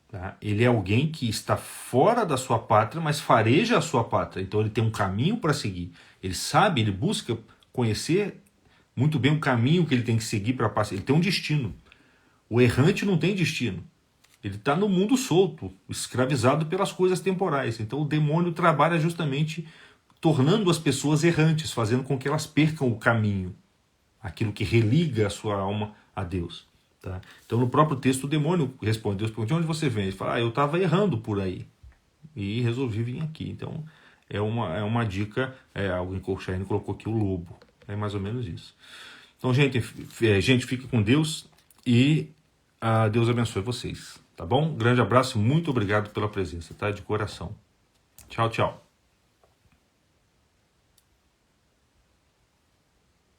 Tá? Ele é alguém que está fora da sua pátria, mas fareja a sua pátria. Então ele tem um caminho para seguir. Ele sabe, ele busca conhecer muito bem o caminho que ele tem que seguir para passar. Ele tem um destino. O errante não tem destino. Ele está no mundo solto, escravizado pelas coisas temporais. Então o demônio trabalha justamente tornando as pessoas errantes, fazendo com que elas percam o caminho, aquilo que religa a sua alma a Deus. Tá? Então no próprio texto o demônio responde, Deus pergunta, de onde você vem? Ele fala, eu estava errando por aí e resolvi vir aqui. Então é uma dica, alguém colocou aqui o lobo, é mais ou menos isso. Então gente, fique com Deus e Deus abençoe vocês, tá bom? Grande abraço, muito obrigado pela presença, tá? De coração. Tchau, tchau.